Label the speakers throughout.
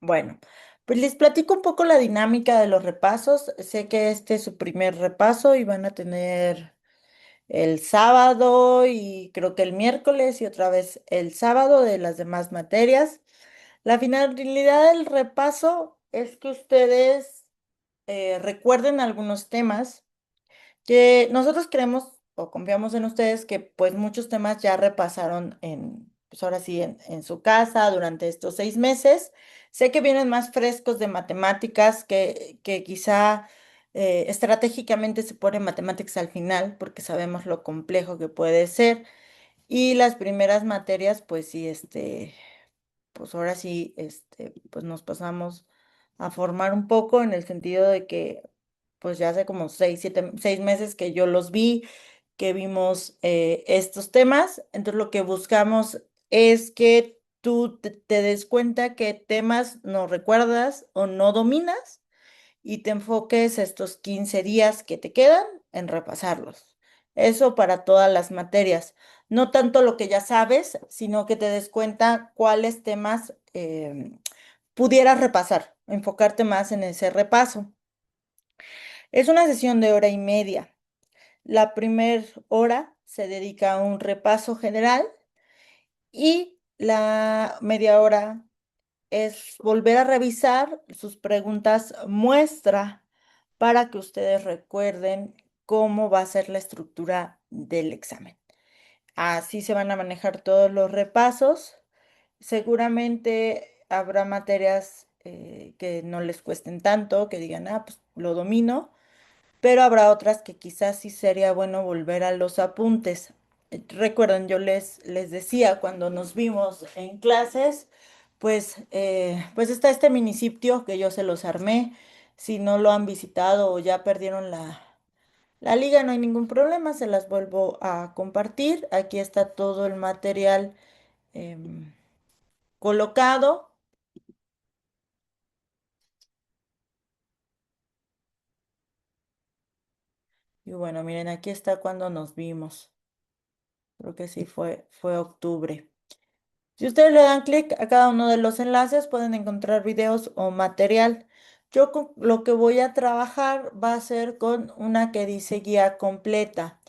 Speaker 1: Bueno, pues les platico un poco la dinámica de los repasos. Sé que este es su primer repaso y van a tener el sábado y creo que el miércoles y otra vez el sábado de las demás materias. La finalidad del repaso es que ustedes recuerden algunos temas que nosotros creemos o confiamos en ustedes que pues muchos temas ya repasaron pues ahora sí, en su casa durante estos 6 meses. Sé que vienen más frescos de matemáticas, que quizá estratégicamente se pone matemáticas al final porque sabemos lo complejo que puede ser. Y las primeras materias, pues sí, pues ahora sí, pues nos pasamos a formar un poco en el sentido de que, pues ya hace como 6 meses que yo los vi, que vimos estos temas. Entonces lo que buscamos es que tú te des cuenta qué temas no recuerdas o no dominas y te enfoques estos 15 días que te quedan en repasarlos. Eso para todas las materias. No tanto lo que ya sabes, sino que te des cuenta cuáles temas pudieras repasar, enfocarte más en ese repaso. Es una sesión de hora y media. La primera hora se dedica a un repaso general y la media hora es volver a revisar sus preguntas muestra para que ustedes recuerden cómo va a ser la estructura del examen. Así se van a manejar todos los repasos. Seguramente habrá materias que no les cuesten tanto, que digan, ah, pues lo domino, pero habrá otras que quizás sí sería bueno volver a los apuntes. Recuerden, yo les decía cuando nos vimos en clases, pues está este minisitio que yo se los armé. Si no lo han visitado o ya perdieron la liga, no hay ningún problema, se las vuelvo a compartir. Aquí está todo el material em, colocado. Y bueno, miren, aquí está cuando nos vimos. Creo que sí fue octubre. Si ustedes le dan clic a cada uno de los enlaces, pueden encontrar videos o material. Yo lo que voy a trabajar va a ser con una que dice guía completa.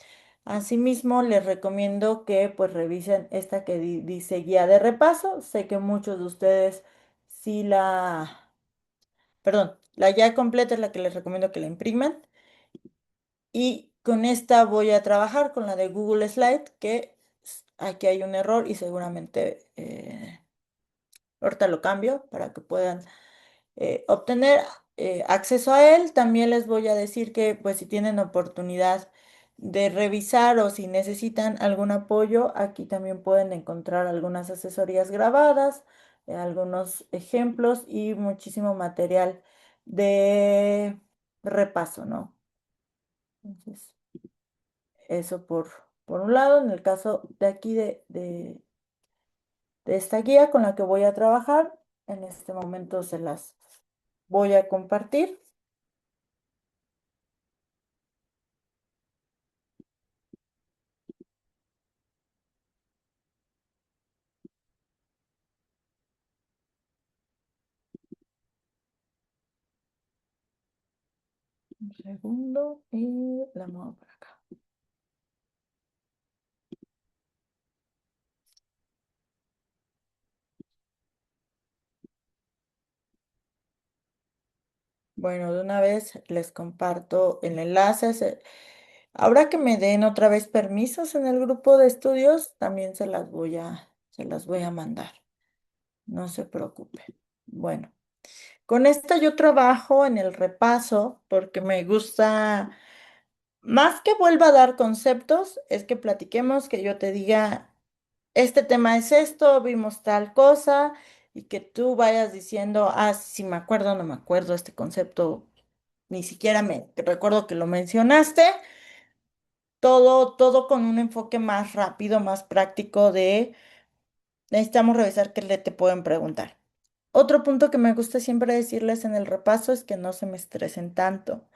Speaker 1: Asimismo, les recomiendo que pues revisen esta que dice guía de repaso. Sé que muchos de ustedes sí perdón, la guía completa es la que les recomiendo que la impriman. Y con esta voy a trabajar con la de Google Slide, que aquí hay un error y seguramente ahorita lo cambio para que puedan obtener acceso a él. También les voy a decir que pues si tienen oportunidad de revisar o si necesitan algún apoyo, aquí también pueden encontrar algunas asesorías grabadas, algunos ejemplos y muchísimo material de repaso, ¿no? Entonces, eso por un lado, en el caso de aquí de esta guía con la que voy a trabajar, en este momento se las voy a compartir. Un segundo y la muevo para acá. Bueno, de una vez les comparto el enlace. Ahora que me den otra vez permisos en el grupo de estudios, también se las voy a mandar. No se preocupe. Bueno, con esta yo trabajo en el repaso porque me gusta, más que vuelva a dar conceptos, es que platiquemos, que yo te diga este tema es esto, vimos tal cosa, y que tú vayas diciendo, ah, sí me acuerdo, no me acuerdo, este concepto, ni siquiera me recuerdo que lo mencionaste, todo con un enfoque más rápido, más práctico de, necesitamos revisar qué le te pueden preguntar. Otro punto que me gusta siempre decirles en el repaso es que no se me estresen tanto.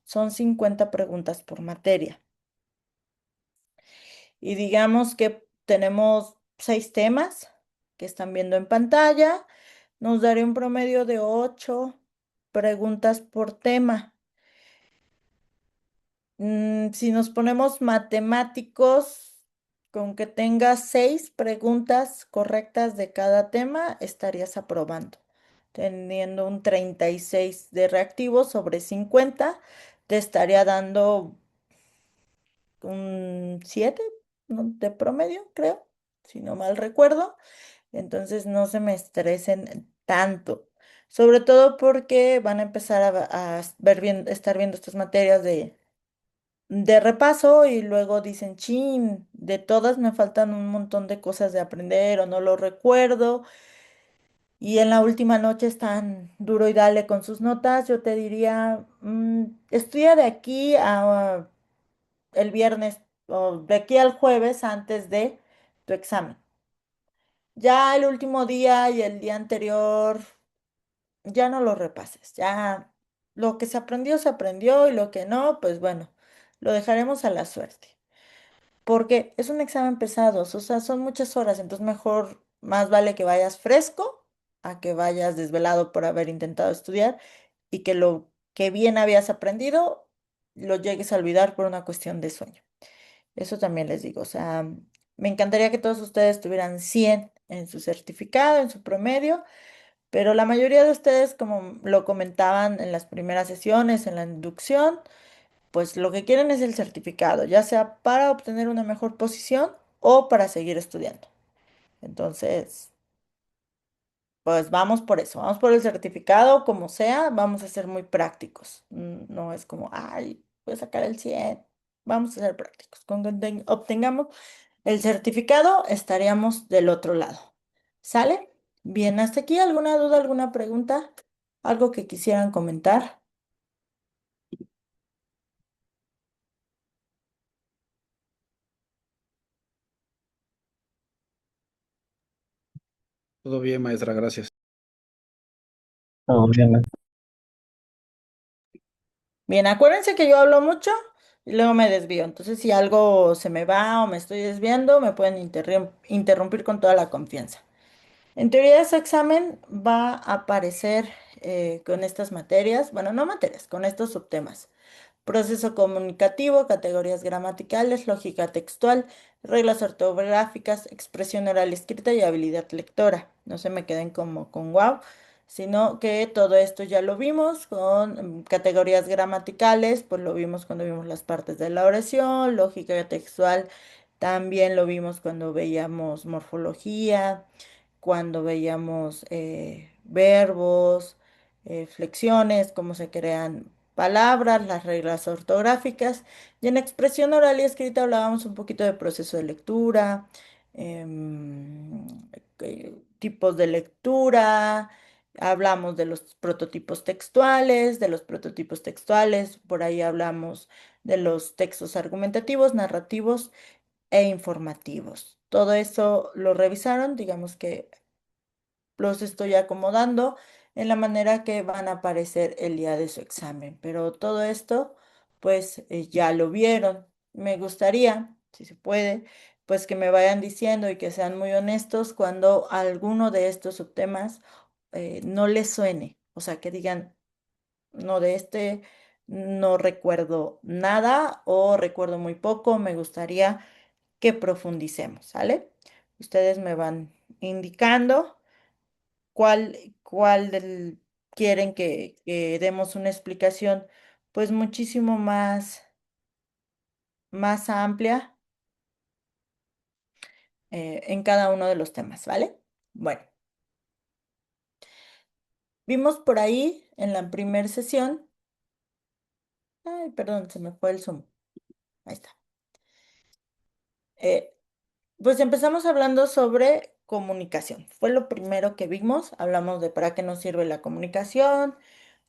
Speaker 1: Son 50 preguntas por materia. Y digamos que tenemos 6 temas que están viendo en pantalla. nos daría un promedio de 8 preguntas por tema. Si nos ponemos matemáticos, con que tengas 6 preguntas correctas de cada tema, estarías aprobando. Teniendo un 36 de reactivo sobre 50, te estaría dando un 7, ¿no? De promedio, creo, si no mal recuerdo. Entonces no se me estresen tanto, sobre todo porque van a empezar a ver bien, estar viendo estas materias de repaso y luego dicen, chin, de todas me faltan un montón de cosas de aprender o no lo recuerdo. Y en la última noche están duro y dale con sus notas. Yo te diría, estudia de aquí a el viernes o de aquí al jueves antes de tu examen. Ya el último día y el día anterior, ya no lo repases. Ya lo que se aprendió y lo que no, pues bueno, lo dejaremos a la suerte. Porque es un examen pesado, o sea, son muchas horas, entonces mejor, más vale que vayas fresco a que vayas desvelado por haber intentado estudiar y que lo que bien habías aprendido lo llegues a olvidar por una cuestión de sueño. Eso también les digo, o sea, me encantaría que todos ustedes tuvieran 100 en su certificado, en su promedio, pero la mayoría de ustedes, como lo comentaban en las primeras sesiones, en la inducción, pues lo que quieren es el certificado, ya sea para obtener una mejor posición o para seguir estudiando. Entonces, pues vamos por eso, vamos por el certificado, como sea, vamos a ser muy prácticos. No es como, ay, voy a sacar el 100. Vamos a ser prácticos. Con que obtengamos el certificado, estaríamos del otro lado. ¿Sale? Bien, hasta aquí, ¿alguna duda, alguna pregunta? ¿Algo que quisieran comentar?
Speaker 2: Todo bien, maestra, gracias.
Speaker 3: Todo bien.
Speaker 1: Bien, acuérdense que yo hablo mucho y luego me desvío. Entonces, si algo se me va o me estoy desviando, me pueden interrumpir con toda la confianza. En teoría, ese examen va a aparecer con estas materias, bueno, no materias, con estos subtemas. Proceso comunicativo, categorías gramaticales, lógica textual, reglas ortográficas, expresión oral y escrita y habilidad lectora. No se me queden como con wow, sino que todo esto ya lo vimos con categorías gramaticales, pues lo vimos cuando vimos las partes de la oración, lógica textual, también lo vimos cuando veíamos morfología, cuando veíamos verbos, flexiones, cómo se crean palabras, las reglas ortográficas. Y en expresión oral y escrita hablábamos un poquito de proceso de lectura, tipos de lectura, hablamos de los prototipos textuales, por ahí hablamos de los textos argumentativos, narrativos e informativos. Todo eso lo revisaron, digamos que los estoy acomodando en la manera que van a aparecer el día de su examen. Pero todo esto, pues ya lo vieron. Me gustaría, si se puede, pues que me vayan diciendo y que sean muy honestos cuando alguno de estos subtemas no les suene. O sea, que digan, no, de este no recuerdo nada o recuerdo muy poco, me gustaría que profundicemos, ¿sale? Ustedes me van indicando cuál quieren que demos una explicación, pues muchísimo más amplia en cada uno de los temas, ¿vale? Bueno, vimos por ahí en la primera sesión, ay, perdón, se me fue el Zoom, ahí está. Eh, pues empezamos hablando sobre comunicación. Fue lo primero que vimos. Hablamos de para qué nos sirve la comunicación,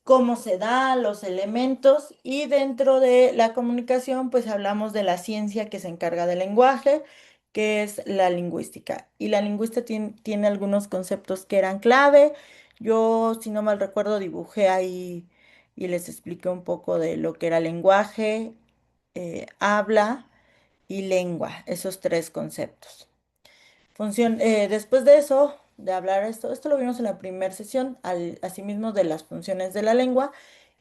Speaker 1: cómo se da, los elementos y dentro de la comunicación pues hablamos de la ciencia que se encarga del lenguaje, que es la lingüística. Y la lingüística tiene algunos conceptos que eran clave. Yo, si no mal recuerdo, dibujé ahí y les expliqué un poco de lo que era lenguaje, habla y lengua, esos tres conceptos. Después de eso, de hablar esto. Esto lo vimos en la primera sesión, asimismo de las funciones de la lengua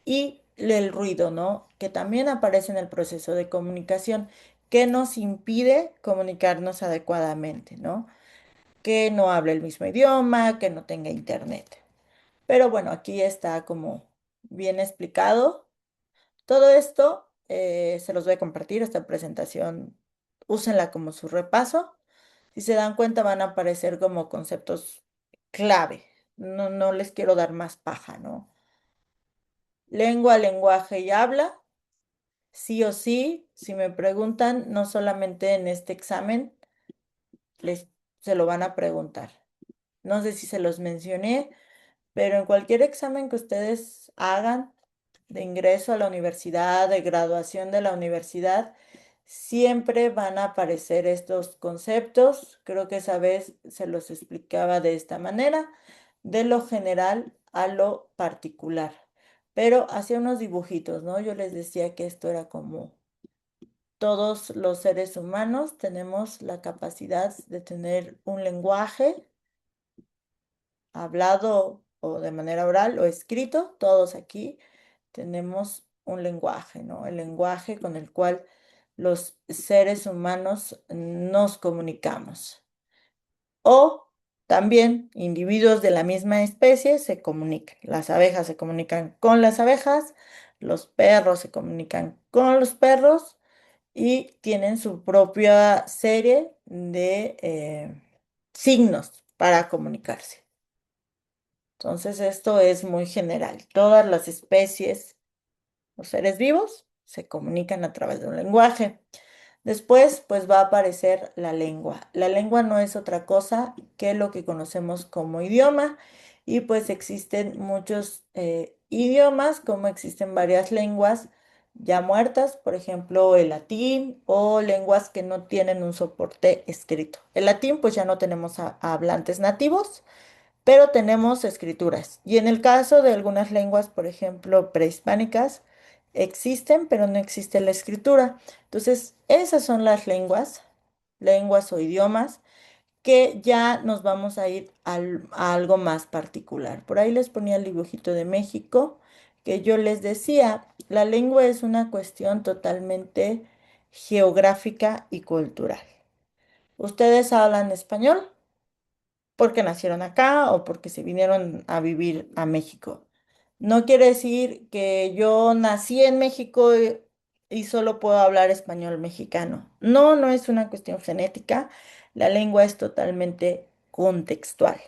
Speaker 1: y el ruido, ¿no? Que también aparece en el proceso de comunicación, que nos impide comunicarnos adecuadamente, ¿no? Que no hable el mismo idioma, que no tenga internet. Pero bueno, aquí está como bien explicado. Todo esto se los voy a compartir, esta presentación, úsenla como su repaso. Si se dan cuenta, van a aparecer como conceptos clave. No, no les quiero dar más paja, ¿no? Lengua, lenguaje y habla. Sí o sí, si me preguntan, no solamente en este examen, les se lo van a preguntar. No sé si se los mencioné, pero en cualquier examen que ustedes hagan de ingreso a la universidad, de graduación de la universidad, siempre van a aparecer estos conceptos. Creo que esa vez se los explicaba de esta manera, de lo general a lo particular. Pero hacía unos dibujitos, ¿no? Yo les decía que esto era como todos los seres humanos tenemos la capacidad de tener un lenguaje hablado o de manera oral o escrito, todos aquí tenemos un lenguaje, ¿no? El lenguaje con el cual los seres humanos nos comunicamos. O también individuos de la misma especie se comunican. Las abejas se comunican con las abejas, los perros se comunican con los perros y tienen su propia serie de signos para comunicarse. Entonces, esto es muy general. Todas las especies, los seres vivos, se comunican a través de un lenguaje. Después, pues va a aparecer la lengua. La lengua no es otra cosa que lo que conocemos como idioma y pues existen muchos idiomas, como existen varias lenguas ya muertas, por ejemplo, el latín o lenguas que no tienen un soporte escrito. El latín, pues ya no tenemos a hablantes nativos, pero tenemos escrituras. Y en el caso de algunas lenguas, por ejemplo, prehispánicas, existen, pero no existe la escritura. Entonces, esas son las lenguas, lenguas o idiomas, que ya nos vamos a ir a algo más particular. Por ahí les ponía el dibujito de México, que yo les decía, la lengua es una cuestión totalmente geográfica y cultural. ¿Ustedes hablan español? Porque nacieron acá o porque se vinieron a vivir a México. No quiere decir que yo nací en México y solo puedo hablar español mexicano. No, no es una cuestión genética. La lengua es totalmente contextual.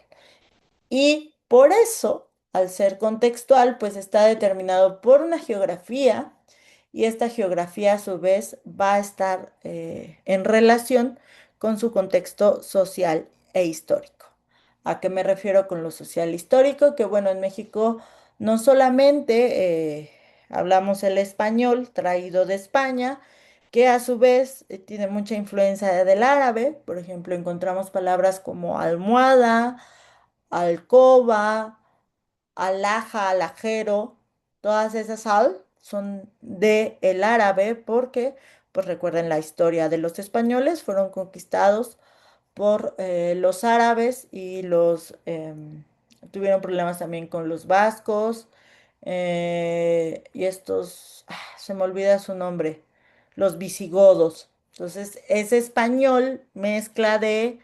Speaker 1: Y por eso, al ser contextual, pues está determinado por una geografía y esta geografía a su vez va a estar en relación con su contexto social e histórico. ¿A qué me refiero con lo social histórico? Que bueno, en México no solamente hablamos el español traído de España, que a su vez tiene mucha influencia del árabe. Por ejemplo, encontramos palabras como almohada, alcoba, alhaja, alajero, todas esas son de el árabe porque, pues recuerden la historia de los españoles, fueron conquistados por los árabes y tuvieron problemas también con los vascos y estos, se me olvida su nombre, los visigodos. Entonces, ese español mezcla de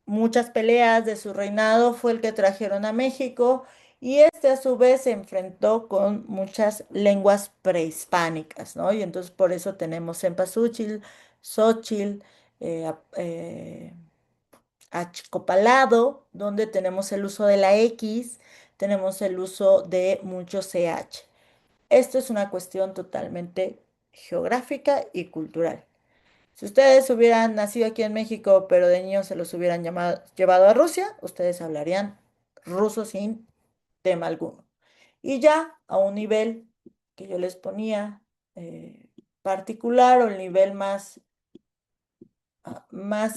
Speaker 1: muchas peleas de su reinado fue el que trajeron a México y este a su vez se enfrentó con muchas lenguas prehispánicas, ¿no? Y entonces por eso tenemos cempasúchil, xóchitl, achicopalado, donde tenemos el uso de la X, tenemos el uso de mucho CH. Esto es una cuestión totalmente geográfica y cultural. Si ustedes hubieran nacido aquí en México, pero de niños se los hubieran llevado a Rusia, ustedes hablarían ruso sin tema alguno. Y ya a un nivel que yo les ponía particular o el nivel más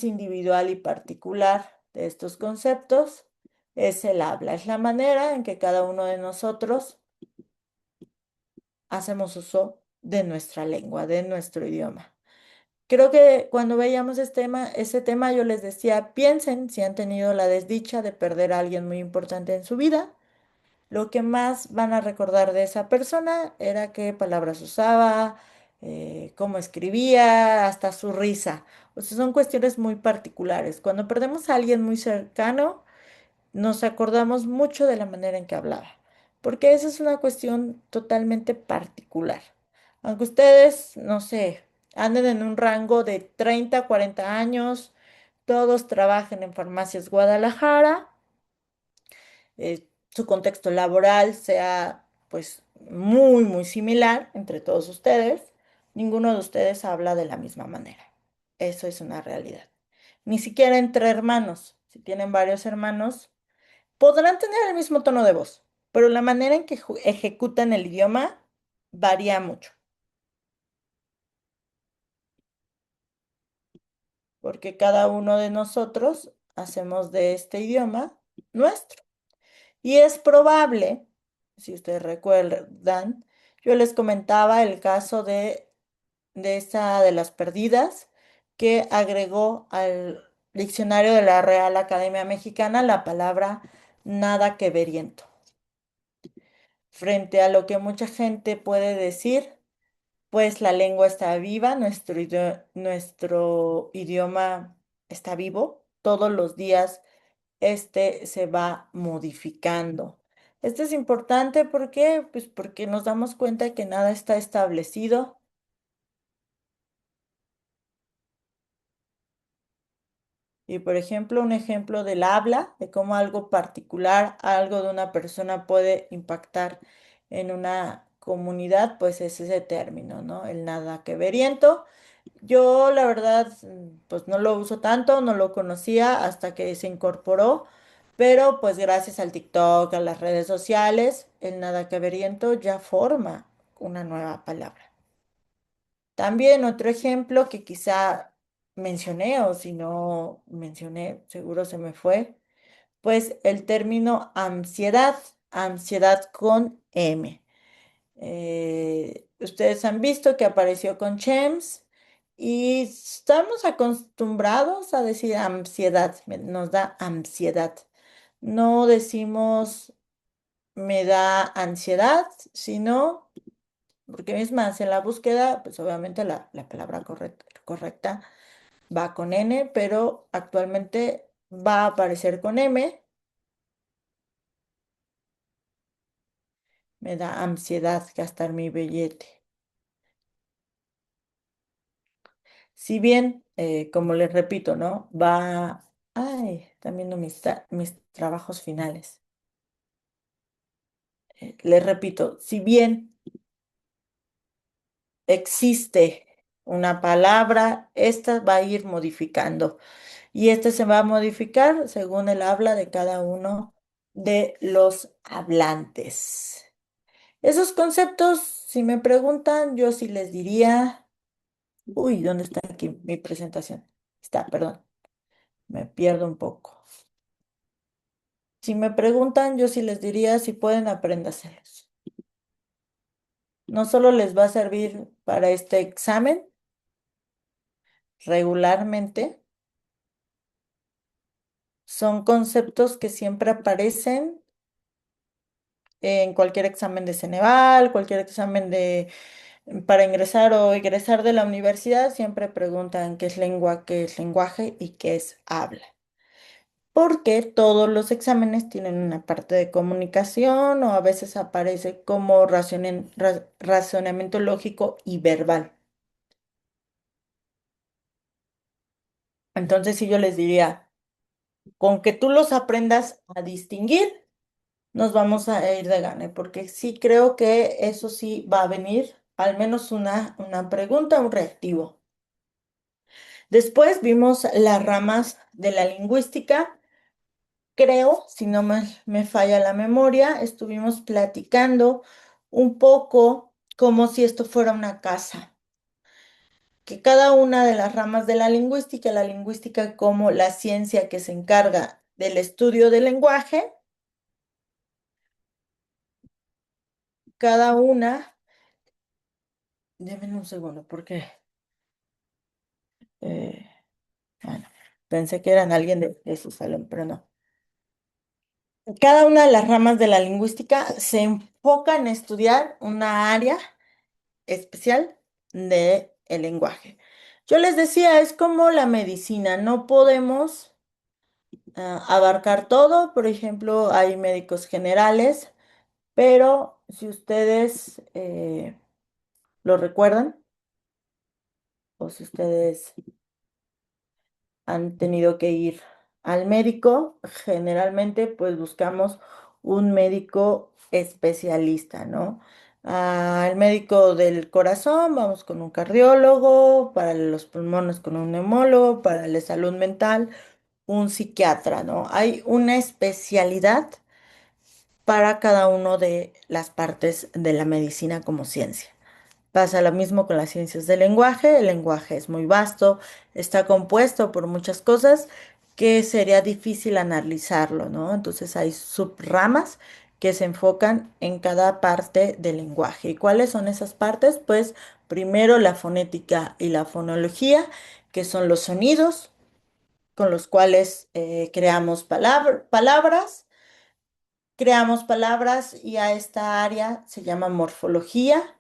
Speaker 1: individual y particular de estos conceptos, es el habla. Es la manera en que cada uno de nosotros hacemos uso de nuestra lengua, de nuestro idioma. Creo que cuando veíamos ese tema, yo les decía, piensen si han tenido la desdicha de perder a alguien muy importante en su vida. Lo que más van a recordar de esa persona era qué palabras usaba, cómo escribía, hasta su risa. O sea, son cuestiones muy particulares. Cuando perdemos a alguien muy cercano, nos acordamos mucho de la manera en que hablaba, porque esa es una cuestión totalmente particular. Aunque ustedes, no sé, anden en un rango de 30 a 40 años, todos trabajen en Farmacias Guadalajara, su contexto laboral sea pues muy similar entre todos ustedes, ninguno de ustedes habla de la misma manera. Eso es una realidad. Ni siquiera entre hermanos. Si tienen varios hermanos, podrán tener el mismo tono de voz, pero la manera en que ejecutan el idioma varía mucho, porque cada uno de nosotros hacemos de este idioma nuestro. Y es probable, si ustedes recuerdan, yo les comentaba el caso de esa de las perdidas que agregó al diccionario de la Real Academia Mexicana la palabra nada que veriento. Frente a lo que mucha gente puede decir, pues la lengua está viva, nuestro idioma está vivo. Todos los días este se va modificando. Esto es importante porque, pues porque nos damos cuenta que nada está establecido. Y por ejemplo, un ejemplo del habla, de cómo algo particular, algo de una persona puede impactar en una comunidad, pues es ese término, ¿no? El nada que veriento. Yo, la verdad, pues no lo uso tanto, no lo conocía hasta que se incorporó, pero pues gracias al TikTok, a las redes sociales, el nada que veriento ya forma una nueva palabra. También otro ejemplo que quizá mencioné o si no mencioné, seguro se me fue, pues el término ansiedad, ansiedad con M. Ustedes han visto que apareció con Chems y estamos acostumbrados a decir ansiedad, nos da ansiedad. No decimos me da ansiedad, sino porque misma en la búsqueda, pues obviamente la palabra correcta va con N, pero actualmente va a aparecer con M. Me da ansiedad gastar mi billete. Si bien, como les repito, ¿no? Va, ay, también no mis trabajos finales. Les repito, si bien existe una palabra, esta va a ir modificando y esta se va a modificar según el habla de cada uno de los hablantes. Esos conceptos, si me preguntan, yo sí les diría, uy, ¿dónde está aquí mi presentación? Está, perdón, me pierdo un poco. Si me preguntan, yo sí les diría si pueden aprendérselos. No solo les va a servir para este examen regularmente, son conceptos que siempre aparecen en cualquier examen de Ceneval, cualquier examen de para ingresar o egresar de la universidad, siempre preguntan qué es lengua, qué es lenguaje y qué es habla. Porque todos los exámenes tienen una parte de comunicación o a veces aparece como razonamiento lógico y verbal. Entonces, si yo les diría, con que tú los aprendas a distinguir, nos vamos a ir de gane, porque sí creo que eso sí va a venir, al menos una pregunta, un reactivo. Después vimos las ramas de la lingüística. Creo, si no me falla la memoria, estuvimos platicando un poco como si esto fuera una casa, que cada una de las ramas de la lingüística como la ciencia que se encarga del estudio del lenguaje, cada una, denme un segundo, porque Eh, bueno, pensé que eran alguien de su salón, pero no. Cada una de las ramas de la lingüística se enfoca en estudiar una área especial del lenguaje. Yo les decía, es como la medicina, no podemos abarcar todo. Por ejemplo, hay médicos generales, pero si ustedes lo recuerdan o si ustedes han tenido que ir al médico, generalmente pues buscamos un médico especialista, ¿no? Al médico del corazón, vamos con un cardiólogo, para los pulmones con un neumólogo, para la salud mental, un psiquiatra, ¿no? Hay una especialidad para cada una de las partes de la medicina como ciencia. Pasa lo mismo con las ciencias del lenguaje. El lenguaje es muy vasto, está compuesto por muchas cosas que sería difícil analizarlo, ¿no? Entonces hay subramas que se enfocan en cada parte del lenguaje. ¿Y cuáles son esas partes? Pues primero la fonética y la fonología, que son los sonidos con los cuales creamos palabras. Creamos palabras y a esta área se llama morfología.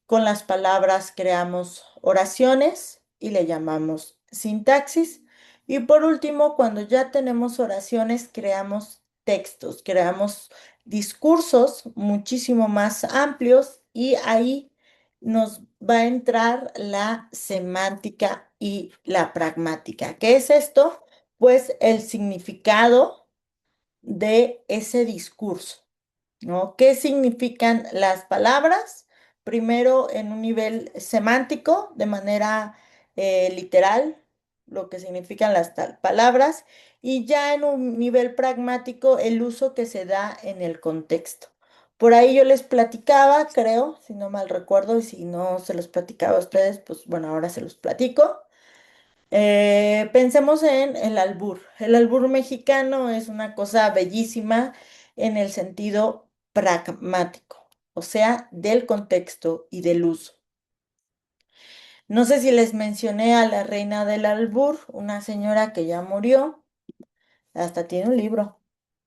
Speaker 1: Con las palabras creamos oraciones y le llamamos sintaxis. Y por último, cuando ya tenemos oraciones, creamos textos, creamos discursos muchísimo más amplios y ahí nos va a entrar la semántica y la pragmática. ¿Qué es esto? Pues el significado de ese discurso, ¿no? ¿Qué significan las palabras? Primero, en un nivel semántico, de manera literal, lo que significan las palabras, y ya en un nivel pragmático, el uso que se da en el contexto. Por ahí yo les platicaba, creo, si no mal recuerdo, y si no se los platicaba a ustedes, pues bueno, ahora se los platico. Pensemos en el albur. El albur mexicano es una cosa bellísima en el sentido pragmático, o sea, del contexto y del uso. No sé si les mencioné a la reina del albur, una señora que ya murió, hasta tiene un libro,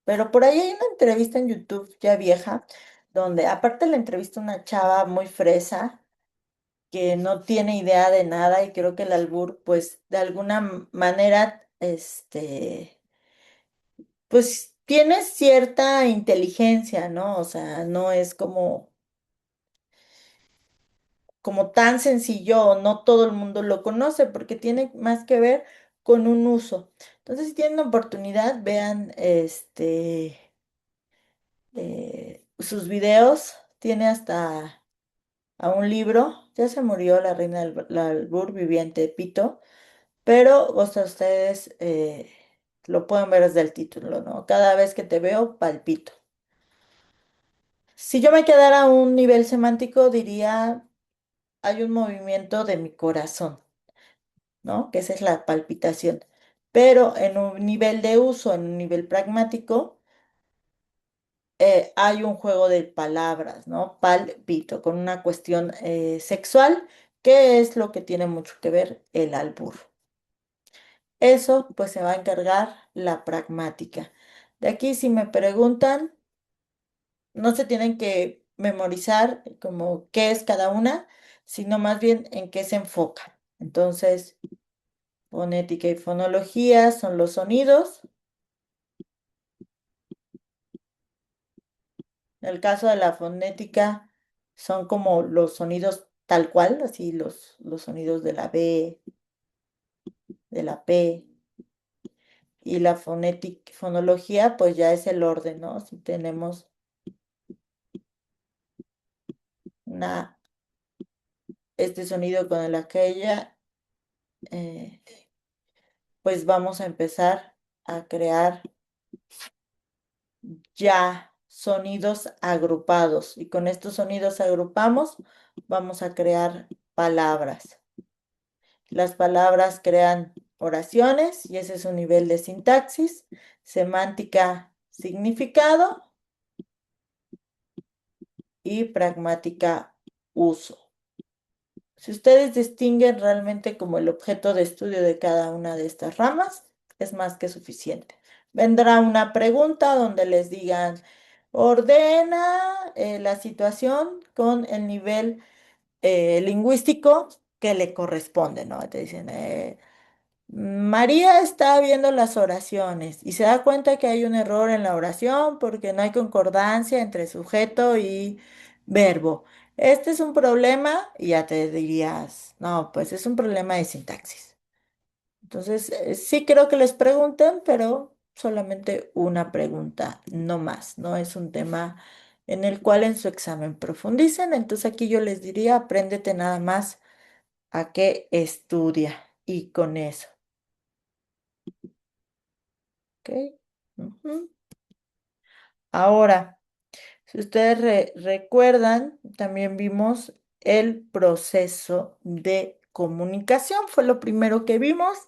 Speaker 1: pero por ahí hay una entrevista en YouTube ya vieja, donde aparte la entrevista una chava muy fresa que no tiene idea de nada y creo que el albur, pues de alguna manera, pues tiene cierta inteligencia, ¿no? O sea, no es como tan sencillo, no todo el mundo lo conoce porque tiene más que ver con un uso. Entonces, si tienen oportunidad, vean sus videos, tiene hasta a un libro, ya se murió la reina del albur viviente Pito. Pero, o sea, ustedes lo pueden ver desde el título, ¿no? Cada vez que te veo, palpito. Si yo me quedara a un nivel semántico, diría, hay un movimiento de mi corazón, ¿no? Que esa es la palpitación. Pero en un nivel de uso, en un nivel pragmático, hay un juego de palabras, ¿no? Palpito, con una cuestión sexual, que es lo que tiene mucho que ver el albur. Eso pues se va a encargar la pragmática. De aquí, si me preguntan, no se tienen que memorizar como qué es cada una, sino más bien en qué se enfocan. Entonces, fonética y fonología son los sonidos. En el caso de la fonética, son como los sonidos tal cual, así los sonidos de la B, de la P. Y la fonología, pues ya es el orden, ¿no? Si tenemos una este sonido con el aquella, eh, pues vamos a empezar a crear ya sonidos agrupados. Y con estos sonidos agrupamos, vamos a crear palabras. Las palabras crean oraciones y ese es un nivel de sintaxis, semántica, significado y pragmática, uso. Si ustedes distinguen realmente como el objeto de estudio de cada una de estas ramas, es más que suficiente. Vendrá una pregunta donde les digan, ordena la situación con el nivel lingüístico que le corresponde, ¿no? Te dicen, María está viendo las oraciones y se da cuenta que hay un error en la oración porque no hay concordancia entre sujeto y verbo. Este es un problema y ya te dirías, no, pues es un problema de sintaxis. Entonces, sí creo que les pregunten, pero solamente una pregunta, no más. No es un tema en el cual en su examen profundicen. Entonces aquí yo les diría, apréndete nada más a qué estudia y con eso. ¿Ok? Ujú. Ahora, si ustedes recuerdan, también vimos el proceso de comunicación, fue lo primero que vimos.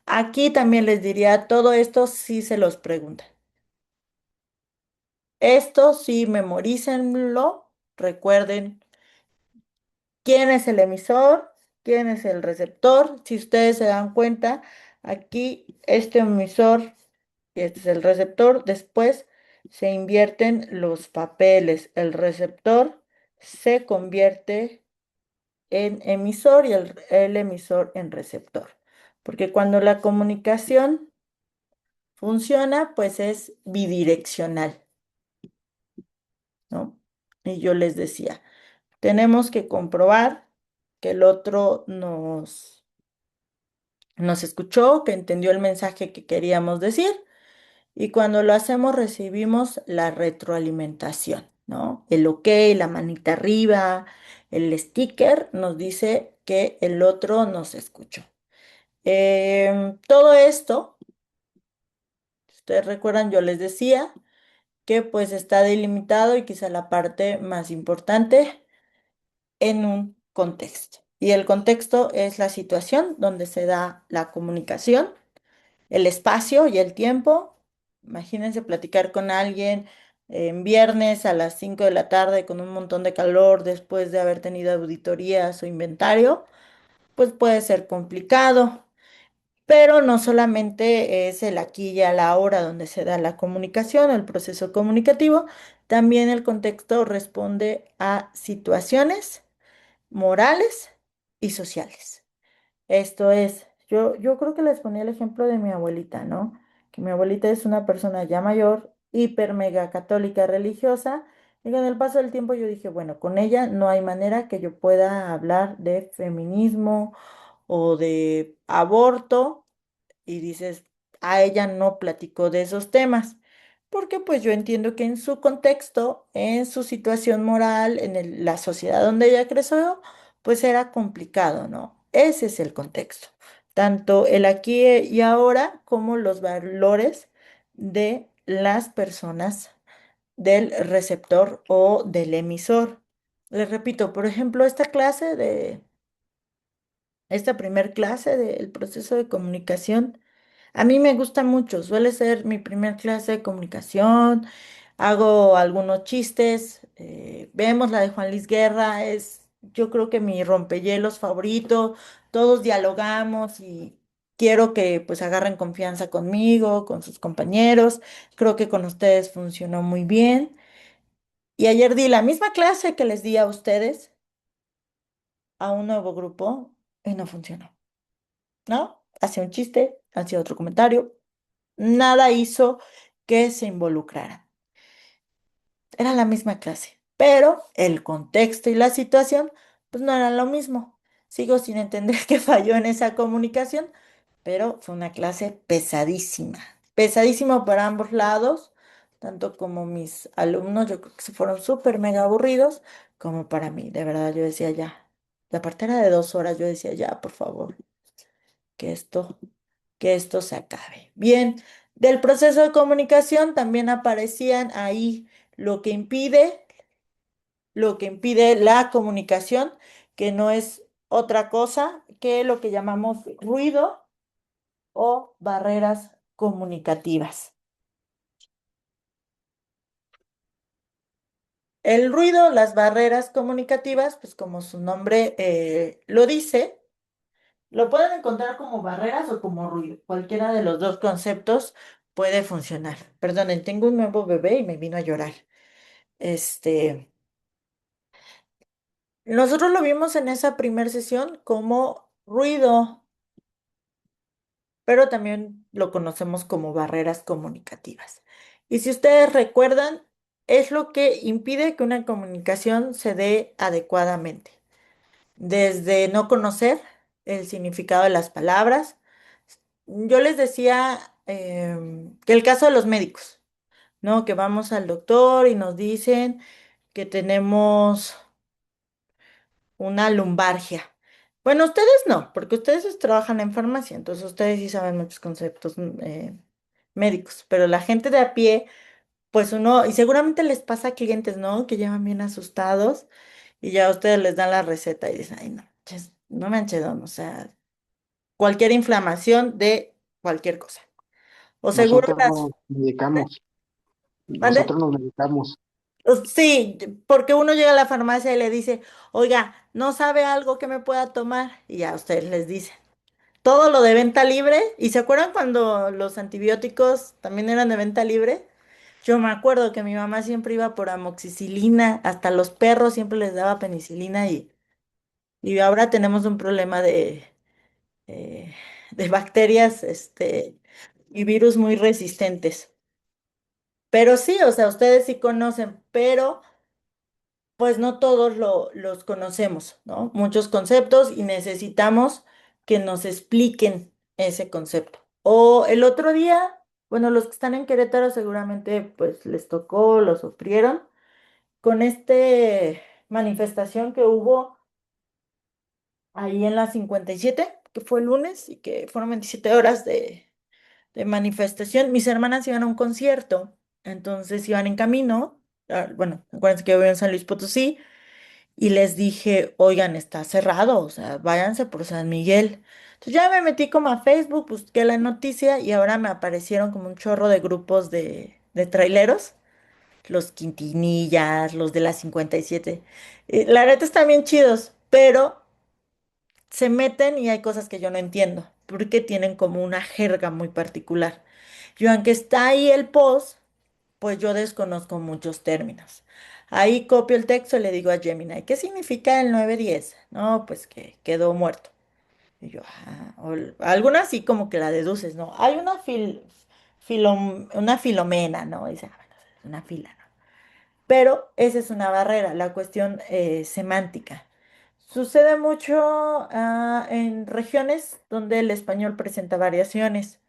Speaker 1: Aquí también les diría, todo esto sí se los preguntan. Esto sí, memorícenlo, recuerden quién es el emisor, quién es el receptor. Si ustedes se dan cuenta, aquí este emisor y este es el receptor. Después se invierten los papeles. El receptor se convierte en emisor y el emisor en receptor. Porque cuando la comunicación funciona, pues es bidireccional, ¿no? Y yo les decía, tenemos que comprobar que el otro nos escuchó, que entendió el mensaje que queríamos decir. Y cuando lo hacemos recibimos la retroalimentación, ¿no? El ok, la manita arriba, el sticker nos dice que el otro nos escuchó. Todo esto, si ustedes recuerdan, yo les decía que pues está delimitado y quizá la parte más importante en un contexto. Y el contexto es la situación donde se da la comunicación, el espacio y el tiempo. Imagínense platicar con alguien en viernes a las 5 de la tarde con un montón de calor después de haber tenido auditorías o inventario, pues puede ser complicado. Pero no solamente es el aquí y a la hora donde se da la comunicación, el proceso comunicativo, también el contexto responde a situaciones morales y sociales. Esto es, yo creo que les ponía el ejemplo de mi abuelita, ¿no? Que mi abuelita es una persona ya mayor, hiper mega católica religiosa, y con el paso del tiempo yo dije, bueno, con ella no hay manera que yo pueda hablar de feminismo o de aborto y dices, a ella no platicó de esos temas, porque pues yo entiendo que en su contexto, en su situación moral, en la sociedad donde ella creció, pues era complicado, ¿no? Ese es el contexto, tanto el aquí y ahora como los valores de las personas del receptor o del emisor. Les repito, por ejemplo, esta primer clase del proceso de comunicación, a mí me gusta mucho, suele ser mi primer clase de comunicación, hago algunos chistes, vemos la de Juan Luis Guerra, es yo creo que mi rompehielos favorito, todos dialogamos y quiero que pues agarren confianza conmigo, con sus compañeros, creo que con ustedes funcionó muy bien. Y ayer di la misma clase que les di a ustedes a un nuevo grupo y no funcionó. ¿No? Hacía un chiste, hacía otro comentario, nada hizo que se involucraran. Era la misma clase, pero el contexto y la situación, pues no eran lo mismo. Sigo sin entender qué falló en esa comunicación, pero fue una clase pesadísima, pesadísima para ambos lados, tanto como mis alumnos, yo creo que se fueron súper mega aburridos, como para mí, de verdad, yo decía ya, la parte era de 2 horas, yo decía ya, por favor, que esto que esto se acabe. Bien, del proceso de comunicación también aparecían ahí lo que impide, lo que impide la comunicación, que no es otra cosa que lo que llamamos ruido o barreras comunicativas. el ruido, las barreras comunicativas, pues como su nombre lo dice, lo pueden encontrar como barreras o como ruido. Cualquiera de los dos conceptos puede funcionar. Perdonen, tengo un nuevo bebé y me vino a llorar. Este, nosotros lo vimos en esa primera sesión como ruido, pero también lo conocemos como barreras comunicativas. Y si ustedes recuerdan, es lo que impide que una comunicación se dé adecuadamente. Desde no conocer el significado de las palabras. Yo les decía que el caso de los médicos, ¿no? Que vamos al doctor y nos dicen que tenemos una lumbargia. Bueno, ustedes no, porque ustedes trabajan en farmacia, entonces ustedes sí saben muchos conceptos médicos, pero la gente de a pie, pues uno, y seguramente les pasa a clientes, ¿no? Que llevan bien asustados y ya ustedes les dan la receta y dicen, ay, no, no me o sea, cualquier inflamación de cualquier cosa. O seguro
Speaker 2: Nosotros
Speaker 1: las...
Speaker 2: nos medicamos,
Speaker 1: ¿Mande?
Speaker 2: nosotros nos medicamos.
Speaker 1: Sí, porque uno llega a la farmacia y le dice, oiga, ¿no sabe algo que me pueda tomar? Y ya ustedes les dicen. Todo lo de venta libre. ¿Y se acuerdan cuando los antibióticos también eran de venta libre? Yo me acuerdo que mi mamá siempre iba por amoxicilina, hasta los perros siempre les daba penicilina y ahora tenemos un problema eh, de bacterias, y virus muy resistentes. Pero sí, o sea, ustedes sí conocen, pero pues no todos los conocemos, ¿no? Muchos conceptos y necesitamos que nos expliquen ese concepto. O el otro día, bueno, los que están en Querétaro seguramente pues les tocó, lo sufrieron con manifestación que hubo ahí en la 57 que fue el lunes y que fueron 27 horas de manifestación. Mis hermanas iban a un concierto, entonces iban en camino. Bueno, acuérdense que yo vivo en San Luis Potosí y les dije, oigan, está cerrado, o sea, váyanse por San Miguel. Entonces ya me metí como a Facebook, busqué la noticia y ahora me aparecieron como un chorro de grupos de traileros, los Quintinillas, los de la 57. La neta están bien chidos, pero se meten y hay cosas que yo no entiendo, porque tienen como una jerga muy particular. Yo, aunque está ahí el post, pues yo desconozco muchos términos. Ahí copio el texto y le digo a Gemini, ¿qué significa el 910? No, pues que quedó muerto. Y yo, alguna así como que la deduces, ¿no? Hay una filomena, ¿no? Y dice, bueno, es una fila, ¿no? Pero esa es una barrera, la cuestión semántica. Sucede mucho en regiones donde el español presenta variaciones.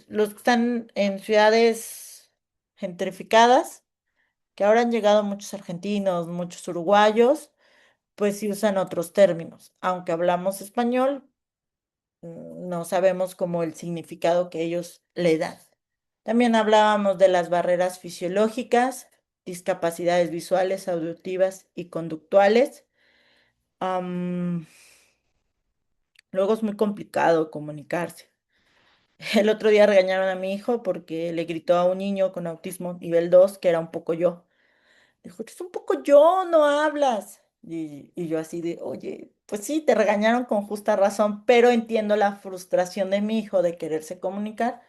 Speaker 1: Los que están en ciudades gentrificadas, que ahora han llegado muchos argentinos, muchos uruguayos, pues sí usan otros términos. Aunque hablamos español, no sabemos como el significado que ellos le dan. También hablábamos de las barreras fisiológicas, discapacidades visuales, auditivas y conductuales. Am, Luego es muy complicado comunicarse. El otro día regañaron a mi hijo porque le gritó a un niño con autismo nivel 2 que era un poco yo. Dijo, es un poco yo, no hablas. Y yo así de, oye, pues sí, te regañaron con justa razón, pero entiendo la frustración de mi hijo de quererse comunicar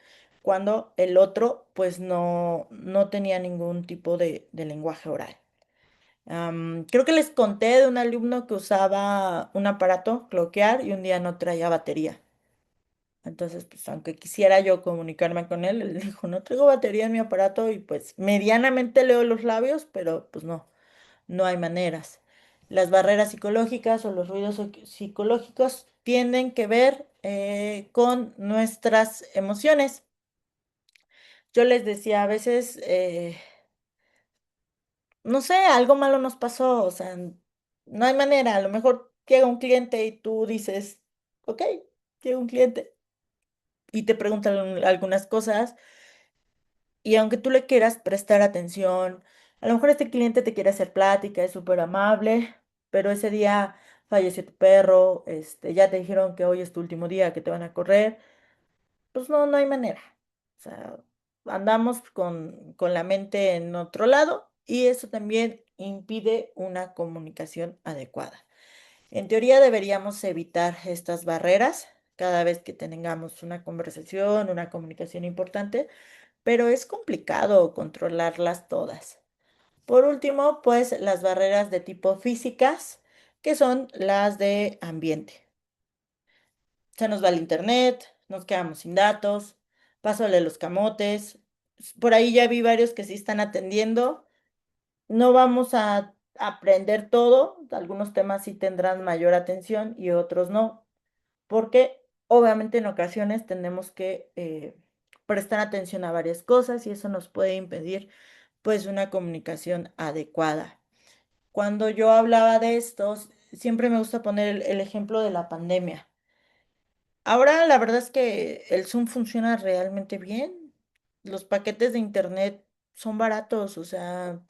Speaker 1: cuando el otro pues no tenía ningún tipo de lenguaje oral. Creo que les conté de un alumno que usaba un aparato, cloquear, y un día no traía batería. Entonces, pues aunque quisiera yo comunicarme con él, él dijo, no traigo batería en mi aparato y pues medianamente leo los labios, pero pues no hay maneras. Las barreras psicológicas o los ruidos psicológicos tienen que ver con nuestras emociones. Yo les decía, a veces, no sé, algo malo nos pasó, o sea, no hay manera. A lo mejor llega un cliente y tú dices, ok, llega un cliente y te preguntan algunas cosas. Y aunque tú le quieras prestar atención, a lo mejor este cliente te quiere hacer plática, es súper amable, pero ese día falleció tu perro, ya te dijeron que hoy es tu último día, que te van a correr, pues no hay manera. O sea, andamos con la mente en otro lado y eso también impide una comunicación adecuada. En teoría deberíamos evitar estas barreras cada vez que tengamos una conversación, una comunicación importante, pero es complicado controlarlas todas. Por último, pues las barreras de tipo físicas, que son las de ambiente. Se nos va el internet, nos quedamos sin datos, pásale los camotes. Por ahí ya vi varios que sí están atendiendo. No vamos a aprender todo, algunos temas sí tendrán mayor atención y otros no, porque obviamente en ocasiones tenemos que prestar atención a varias cosas y eso nos puede impedir pues una comunicación adecuada. Cuando yo hablaba de estos, siempre me gusta poner el ejemplo de la pandemia. Ahora la verdad es que el Zoom funciona realmente bien. Los paquetes de internet son baratos, o sea,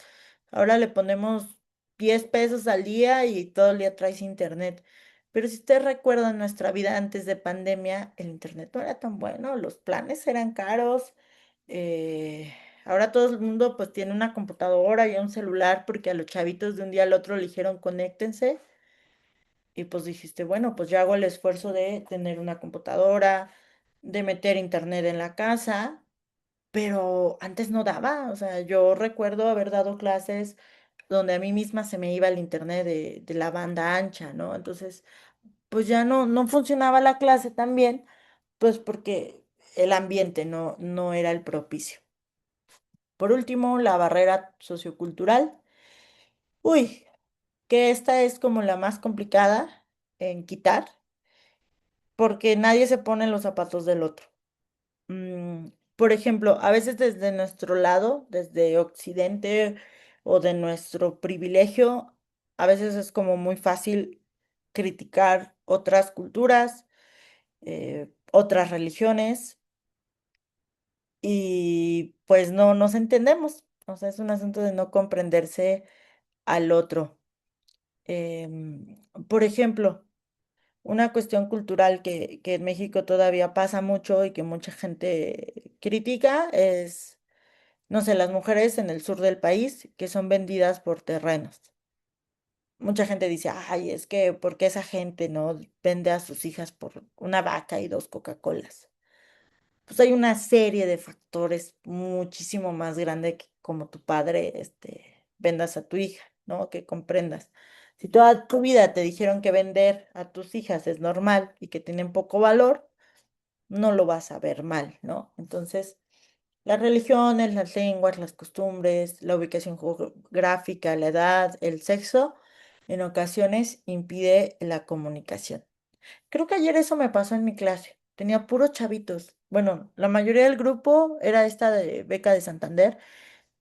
Speaker 1: ahora le ponemos 10 pesos al día y todo el día traes internet. Pero si usted recuerda nuestra vida antes de pandemia, el internet no era tan bueno, los planes eran caros. Ahora todo el mundo pues tiene una computadora y un celular porque a los chavitos de un día al otro le dijeron conéctense. Y pues dijiste, bueno, pues yo hago el esfuerzo de tener una computadora, de meter internet en la casa, pero antes no daba. O sea, yo recuerdo haber dado clases donde a mí misma se me iba el internet de la banda ancha, ¿no? Entonces, pues ya no funcionaba la clase tan bien, pues porque el ambiente no era el propicio. Por último, la barrera sociocultural. Uy, que esta es como la más complicada en quitar porque nadie se pone en los zapatos del otro. Por ejemplo, a veces desde nuestro lado, desde Occidente o de nuestro privilegio, a veces es como muy fácil criticar otras culturas, otras religiones y pues no nos entendemos. O sea, es un asunto de no comprenderse al otro. Por ejemplo, una cuestión cultural que en México todavía pasa mucho y que mucha gente critica es, no sé, las mujeres en el sur del país que son vendidas por terrenos. Mucha gente dice, ay, es que, ¿por qué esa gente no vende a sus hijas por una vaca y dos Coca-Colas? Pues hay una serie de factores muchísimo más grande que como tu padre, vendas a tu hija, ¿no? Que comprendas. Si toda tu vida te dijeron que vender a tus hijas es normal y que tienen poco valor, no lo vas a ver mal, ¿no? Entonces, las religiones, las lenguas, las costumbres, la ubicación geográfica, la edad, el sexo, en ocasiones impide la comunicación. Creo que ayer eso me pasó en mi clase. Tenía puros chavitos. Bueno, la mayoría del grupo era esta de beca de Santander.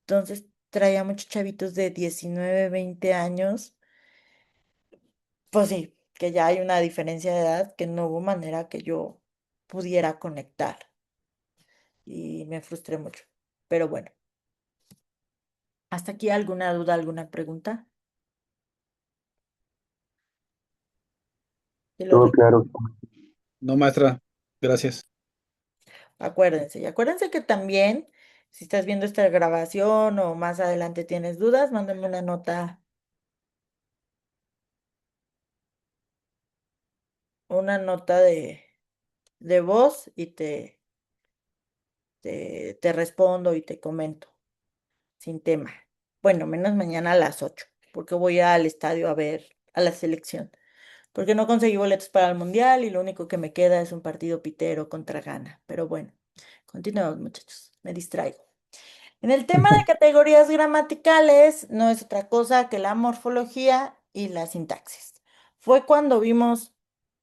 Speaker 1: Entonces traía muchos chavitos de 19, 20 años. Pues sí, que ya hay una diferencia de edad que no hubo manera que yo pudiera conectar. Y me frustré mucho. Pero bueno, ¿hasta aquí alguna duda, alguna pregunta? Y lo
Speaker 3: Todo claro.
Speaker 2: No, maestra, gracias.
Speaker 1: acuérdense. Y acuérdense que también, si estás viendo esta grabación o más adelante tienes dudas, mándame una nota de voz y te respondo y te comento sin tema. Bueno, menos mañana a las 8 porque voy al estadio a ver a la selección, porque no conseguí boletos para el mundial y lo único que me queda es un partido pitero contra Ghana. Pero bueno, continuamos, muchachos, me distraigo. En el tema de categorías gramaticales, no es otra cosa que la morfología y la sintaxis. Fue cuando vimos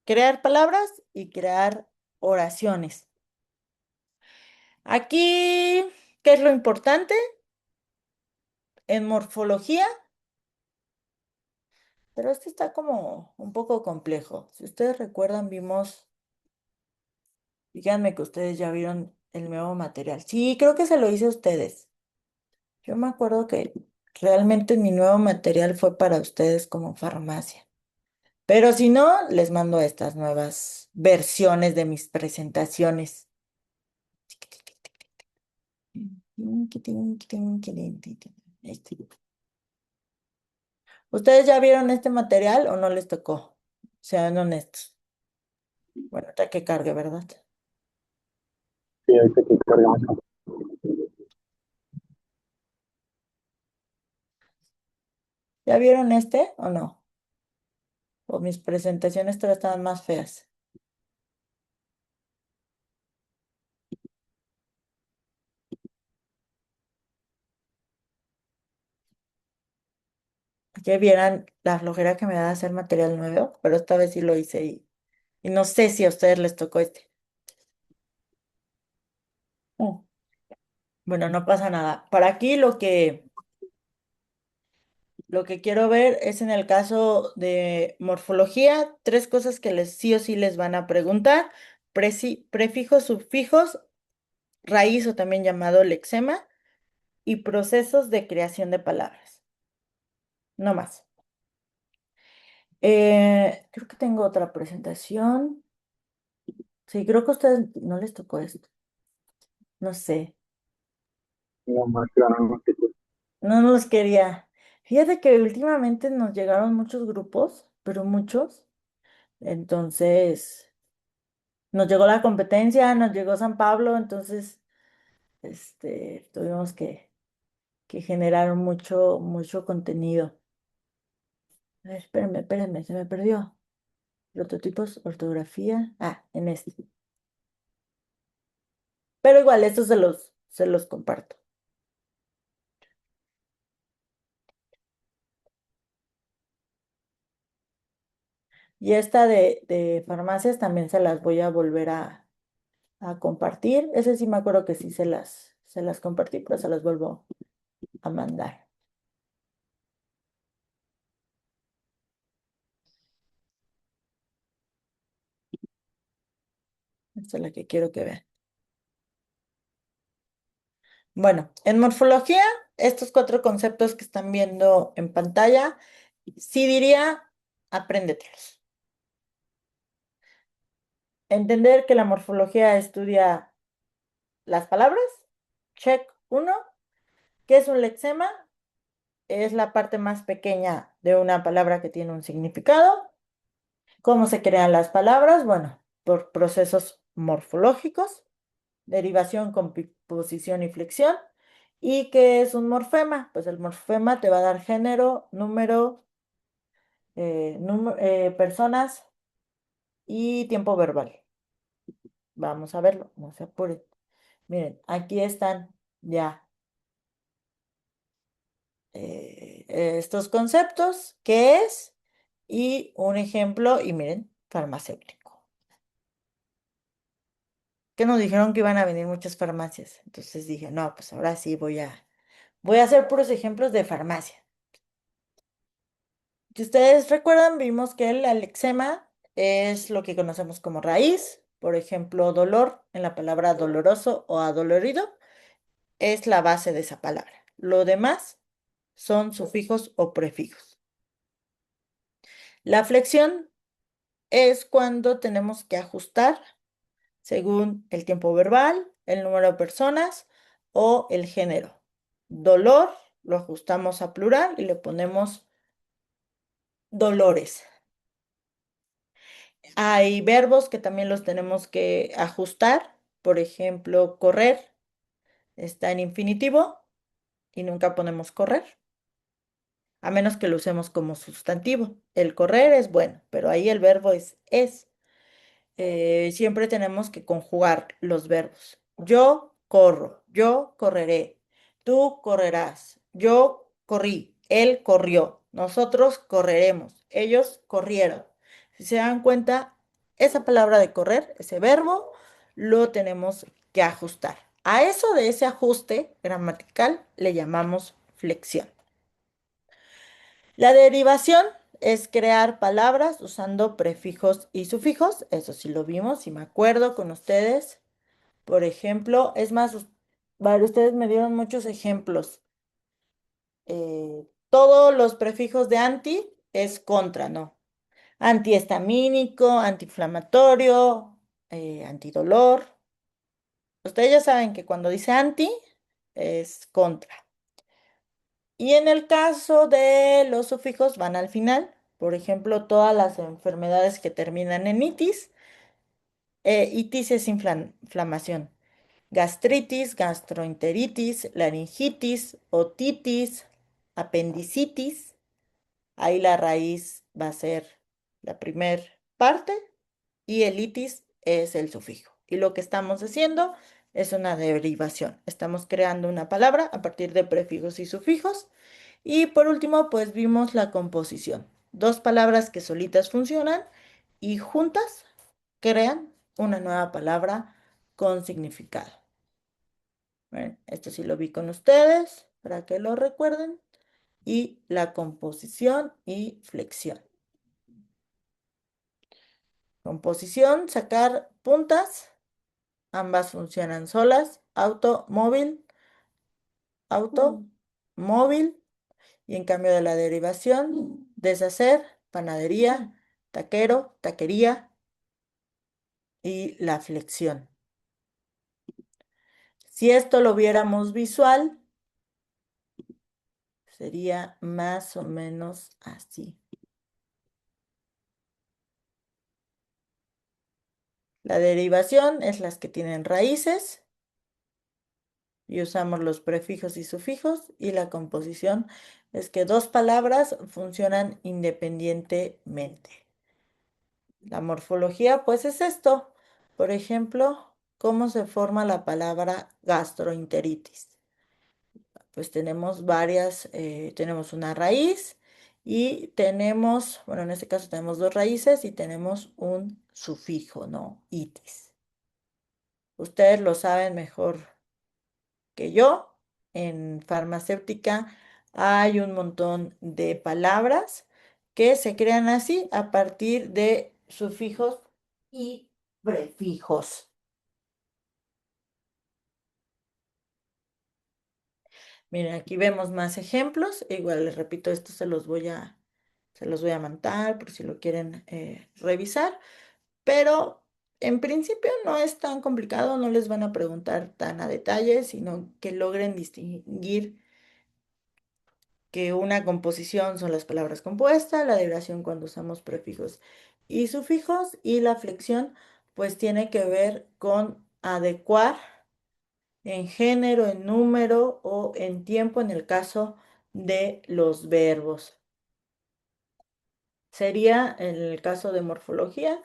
Speaker 1: crear palabras y crear oraciones. Aquí, ¿qué es lo importante? En morfología, pero este está como un poco complejo. Si ustedes recuerdan, vimos, díganme que ustedes ya vieron el nuevo material. Sí, creo que se lo hice a ustedes. Yo me acuerdo que realmente mi nuevo material fue para ustedes como farmacia. Pero si no, les mando estas nuevas versiones de mis presentaciones. Ahí está. ¿Ustedes ya vieron este material o no les tocó? Sean honestos. Bueno, ya que cargue, ¿verdad?
Speaker 3: Sí, ahorita que cargamos.
Speaker 1: ¿Ya vieron este o no? O mis presentaciones todavía estaban más feas. Que vieran la flojera que me da hacer material nuevo, pero esta vez sí lo hice y no sé si a ustedes les tocó este. Mm. Bueno, no pasa nada. Para aquí lo que quiero ver es en el caso de morfología, tres cosas que les sí o sí les van a preguntar. Prefijos, sufijos, raíz o también llamado lexema y procesos de creación de palabras. No más. Creo que tengo otra presentación. Sí, creo que a ustedes no les tocó esto. No sé.
Speaker 3: No, maestra, no,
Speaker 1: No los quería. Fíjate que últimamente nos llegaron muchos grupos, pero muchos. Entonces, nos llegó la competencia, nos llegó San Pablo, entonces, tuvimos que generar mucho contenido. A ver, espérenme, se me perdió. Prototipos, ortografía. Ah, en este. Pero igual, estos se los comparto. Y esta de farmacias también se las voy a volver a compartir. Ese sí me acuerdo que sí se las compartí, pero se las vuelvo a mandar. Esta es la que quiero que vean. Bueno, en morfología, estos cuatro conceptos que están viendo en pantalla, sí diría, apréndetelos. Entender que la morfología estudia las palabras. Check uno. ¿Qué es un lexema? Es la parte más pequeña de una palabra que tiene un significado. ¿Cómo se crean las palabras? Bueno, por procesos morfológicos, derivación, composición y flexión. ¿Y qué es un morfema? Pues el morfema te va a dar género, número, personas y tiempo verbal. Vamos a verlo, no se apuren. Miren, aquí están ya estos conceptos, qué es y un ejemplo, y miren, farmacéutico. Que nos dijeron que iban a venir muchas farmacias. Entonces dije, no, pues ahora sí voy a hacer puros ejemplos de farmacia. Si ustedes recuerdan, vimos que el alexema es lo que conocemos como raíz. Por ejemplo, dolor en la palabra doloroso o adolorido es la base de esa palabra. Lo demás son sufijos o prefijos. La flexión es cuando tenemos que ajustar según el tiempo verbal, el número de personas o el género. Dolor lo ajustamos a plural y le ponemos dolores. Hay verbos que también los tenemos que ajustar. Por ejemplo, correr está en infinitivo y nunca ponemos correr, a menos que lo usemos como sustantivo. El correr es bueno, pero ahí el verbo es. Siempre tenemos que conjugar los verbos. Yo corro, yo correré, tú correrás, yo corrí, él corrió, nosotros correremos, ellos corrieron. Si se dan cuenta, esa palabra de correr, ese verbo, lo tenemos que ajustar. A eso de ese ajuste gramatical le llamamos flexión. La derivación es crear palabras usando prefijos y sufijos. Eso sí lo vimos, si me acuerdo con ustedes. Por ejemplo, es más, ustedes me dieron muchos ejemplos. Todos los prefijos de anti es contra, ¿no? Antihistamínico, antiinflamatorio, antidolor. Ustedes ya saben que cuando dice anti es contra. Y en el caso de los sufijos van al final. Por ejemplo, todas las enfermedades que terminan en itis. Itis es inflamación. Gastritis, gastroenteritis, laringitis, otitis, apendicitis. Ahí la raíz va a ser la primer parte y el itis es el sufijo. Y lo que estamos haciendo es una derivación. Estamos creando una palabra a partir de prefijos y sufijos. Y por último, pues vimos la composición. Dos palabras que solitas funcionan y juntas crean una nueva palabra con significado. Bueno, esto sí lo vi con ustedes para que lo recuerden. Y la composición y flexión. Composición, sacar puntas. Ambas funcionan solas. Automóvil, auto, móvil. Y en cambio de la derivación, deshacer, panadería, taquero, taquería y la flexión. Si esto lo viéramos visual, sería más o menos así. La derivación es las que tienen raíces y usamos los prefijos y sufijos, y la composición es que dos palabras funcionan independientemente. La morfología, pues es esto. Por ejemplo, ¿cómo se forma la palabra gastroenteritis? Pues tenemos varias, tenemos una raíz y tenemos, bueno, en este caso tenemos dos raíces y tenemos un sufijo, ¿no? Itis. Ustedes lo saben mejor que yo. En farmacéutica hay un montón de palabras que se crean así a partir de sufijos y prefijos. Miren, aquí vemos más ejemplos. Igual les repito, esto se los voy a mandar por si lo quieren revisar. Pero en principio no es tan complicado, no les van a preguntar tan a detalle, sino que logren distinguir que una composición son las palabras compuestas, la derivación cuando usamos prefijos y sufijos, y la flexión pues tiene que ver con adecuar en género, en número o en tiempo en el caso de los verbos. Sería en el caso de morfología,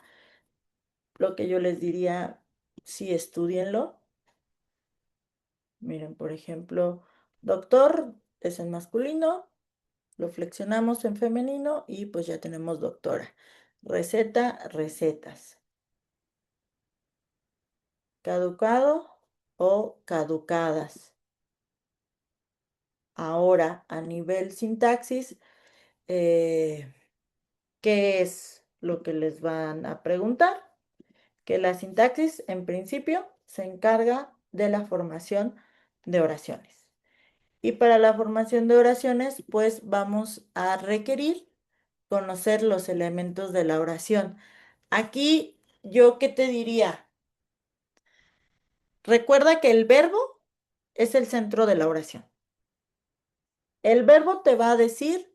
Speaker 1: lo que yo les diría, sí, estudienlo. Miren, por ejemplo, doctor es en masculino, lo flexionamos en femenino y pues ya tenemos doctora. Receta, recetas. Caducado o caducadas. Ahora, a nivel sintaxis, ¿qué es lo que les van a preguntar? Que la sintaxis, en principio, se encarga de la formación de oraciones. Y para la formación de oraciones, pues vamos a requerir conocer los elementos de la oración. Aquí, ¿yo qué te diría? Recuerda que el verbo es el centro de la oración. El verbo te va a decir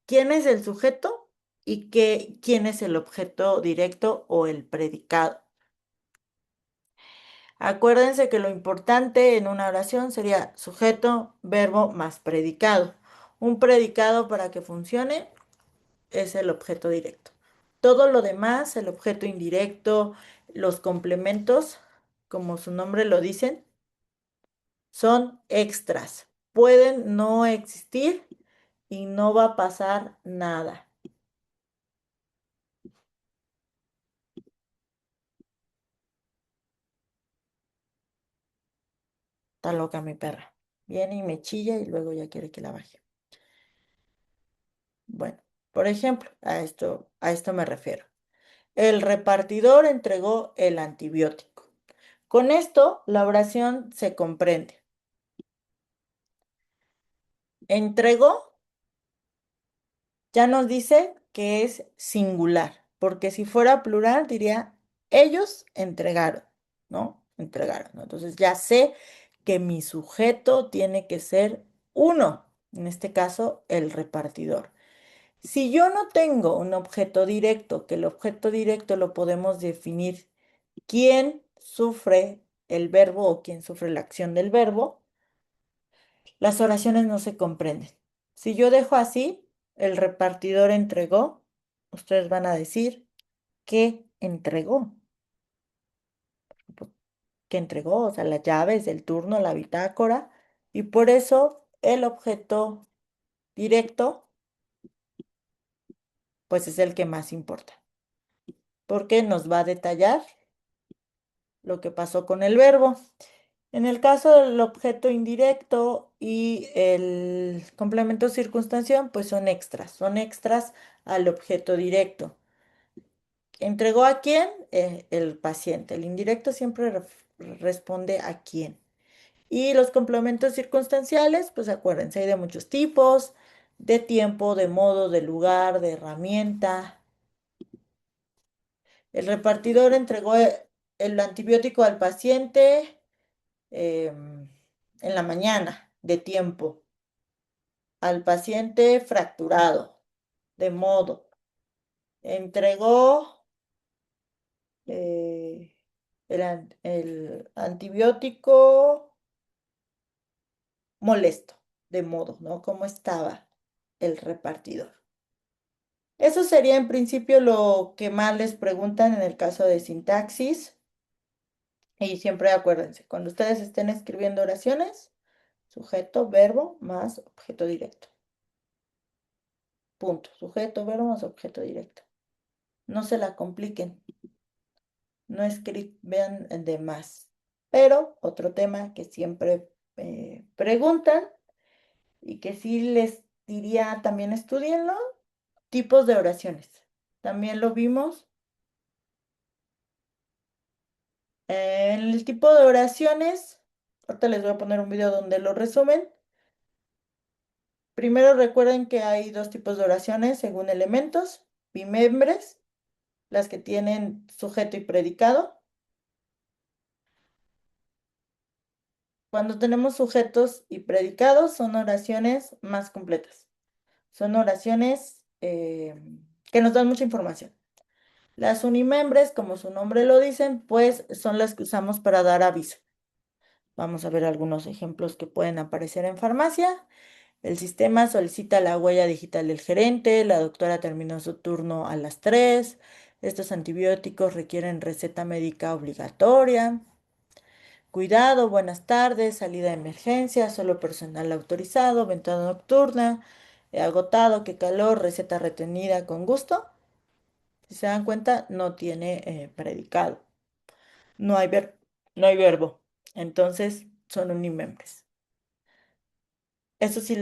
Speaker 1: quién es el sujeto y quién es el objeto directo o el predicado. Acuérdense que lo importante en una oración sería sujeto, verbo más predicado. Un predicado para que funcione es el objeto directo. Todo lo demás, el objeto indirecto, los complementos, como su nombre lo dicen, son extras. Pueden no existir y no va a pasar nada. Está loca mi perra. Viene y me chilla y luego ya quiere que la baje. Bueno, por ejemplo, a esto me refiero. El repartidor entregó el antibiótico. Con esto, la oración se comprende. Entregó ya nos dice que es singular, porque si fuera plural diría ellos entregaron, ¿no? Entregaron, ¿no? Entonces ya sé que mi sujeto tiene que ser uno, en este caso, el repartidor. Si yo no tengo un objeto directo, que el objeto directo lo podemos definir quién sufre el verbo o quién sufre la acción del verbo, las oraciones no se comprenden. Si yo dejo así, el repartidor entregó, ustedes van a decir, ¿qué entregó? Pues, ¿qué entregó? O sea, las llaves, el turno, la bitácora. Y por eso el objeto directo, pues es el que más importa, porque nos va a detallar lo que pasó con el verbo. En el caso del objeto indirecto y el complemento circunstancial, pues son extras al objeto directo. ¿Entregó a quién? El paciente. El indirecto siempre responde a quién. Y los complementos circunstanciales, pues acuérdense, hay de muchos tipos, de tiempo, de modo, de lugar, de herramienta. El repartidor entregó el antibiótico al paciente en la mañana, de tiempo, al paciente fracturado, de modo. Entregó eh, el antibiótico molesto, de modo, ¿no? ¿Cómo estaba el repartidor? Eso sería en principio lo que más les preguntan en el caso de sintaxis. Y siempre acuérdense, cuando ustedes estén escribiendo oraciones, sujeto, verbo más objeto directo. Punto. Sujeto, verbo más objeto directo. No se la compliquen, no escriban de más. Pero otro tema que siempre preguntan y que sí les diría también estudienlo, tipos de oraciones. También lo vimos. En el tipo de oraciones, ahorita les voy a poner un video donde lo resumen. Primero recuerden que hay dos tipos de oraciones según elementos, bimembres, las que tienen sujeto y predicado. Cuando tenemos sujetos y predicados son oraciones más completas. Son oraciones que nos dan mucha información. Las unimembres, como su nombre lo dicen, pues son las que usamos para dar aviso. Vamos a ver algunos ejemplos que pueden aparecer en farmacia. El sistema solicita la huella digital del gerente, la doctora terminó su turno a las 3. Estos antibióticos requieren receta médica obligatoria. Cuidado, buenas tardes, salida de emergencia, solo personal autorizado, ventana nocturna, agotado, qué calor, receta retenida con gusto. Si se dan cuenta, no tiene predicado, no hay no hay verbo. Entonces, son unimembres. Eso sí,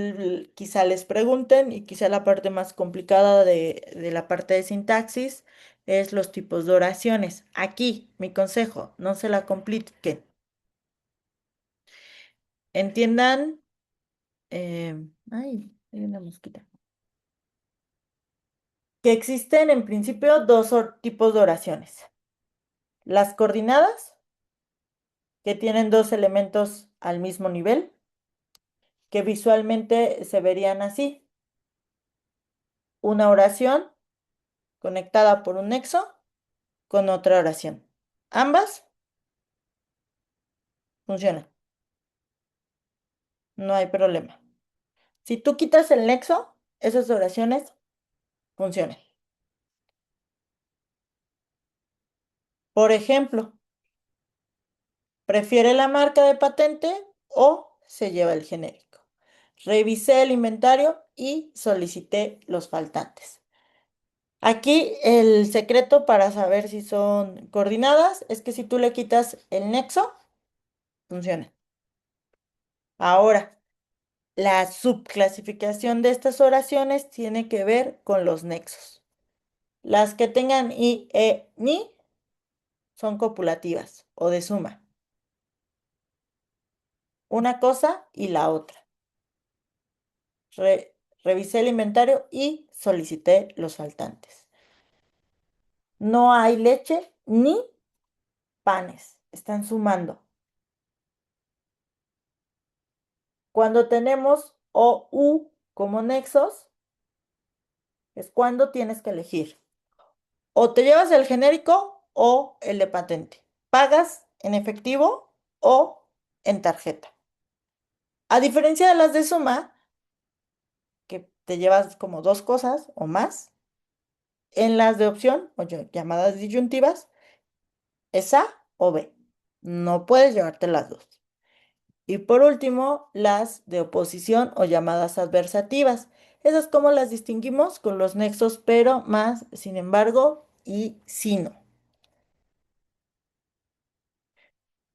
Speaker 1: quizá les pregunten y quizá la parte más complicada de la parte de sintaxis es los tipos de oraciones. Aquí, mi consejo, no se la compliquen. Entiendan, ay, hay una mosquita. Que existen en principio dos tipos de oraciones. Las coordinadas, que tienen dos elementos al mismo nivel, que visualmente se verían así. Una oración conectada por un nexo con otra oración. Ambas funcionan, no hay problema. Si tú quitas el nexo, esas oraciones funcionan. Por ejemplo, ¿prefiere la marca de patente o se lleva el genérico? Revisé el inventario y solicité los faltantes. Aquí el secreto para saber si son coordinadas es que si tú le quitas el nexo, funciona. Ahora, la subclasificación de estas oraciones tiene que ver con los nexos. Las que tengan i, e, ni son copulativas o de suma. Una cosa y la otra. Revisé el inventario y solicité los faltantes. No hay leche ni panes. Están sumando. Cuando tenemos o U como nexos, es cuando tienes que elegir. O te llevas el genérico o el de patente. Pagas en efectivo o en tarjeta. A diferencia de las de suma, que te llevas como dos cosas o más, en las de opción o llamadas disyuntivas, es A o B. No puedes llevarte las dos. Y por último, las de oposición o llamadas adversativas. Esas como las distinguimos con los nexos pero, más, sin embargo y sino.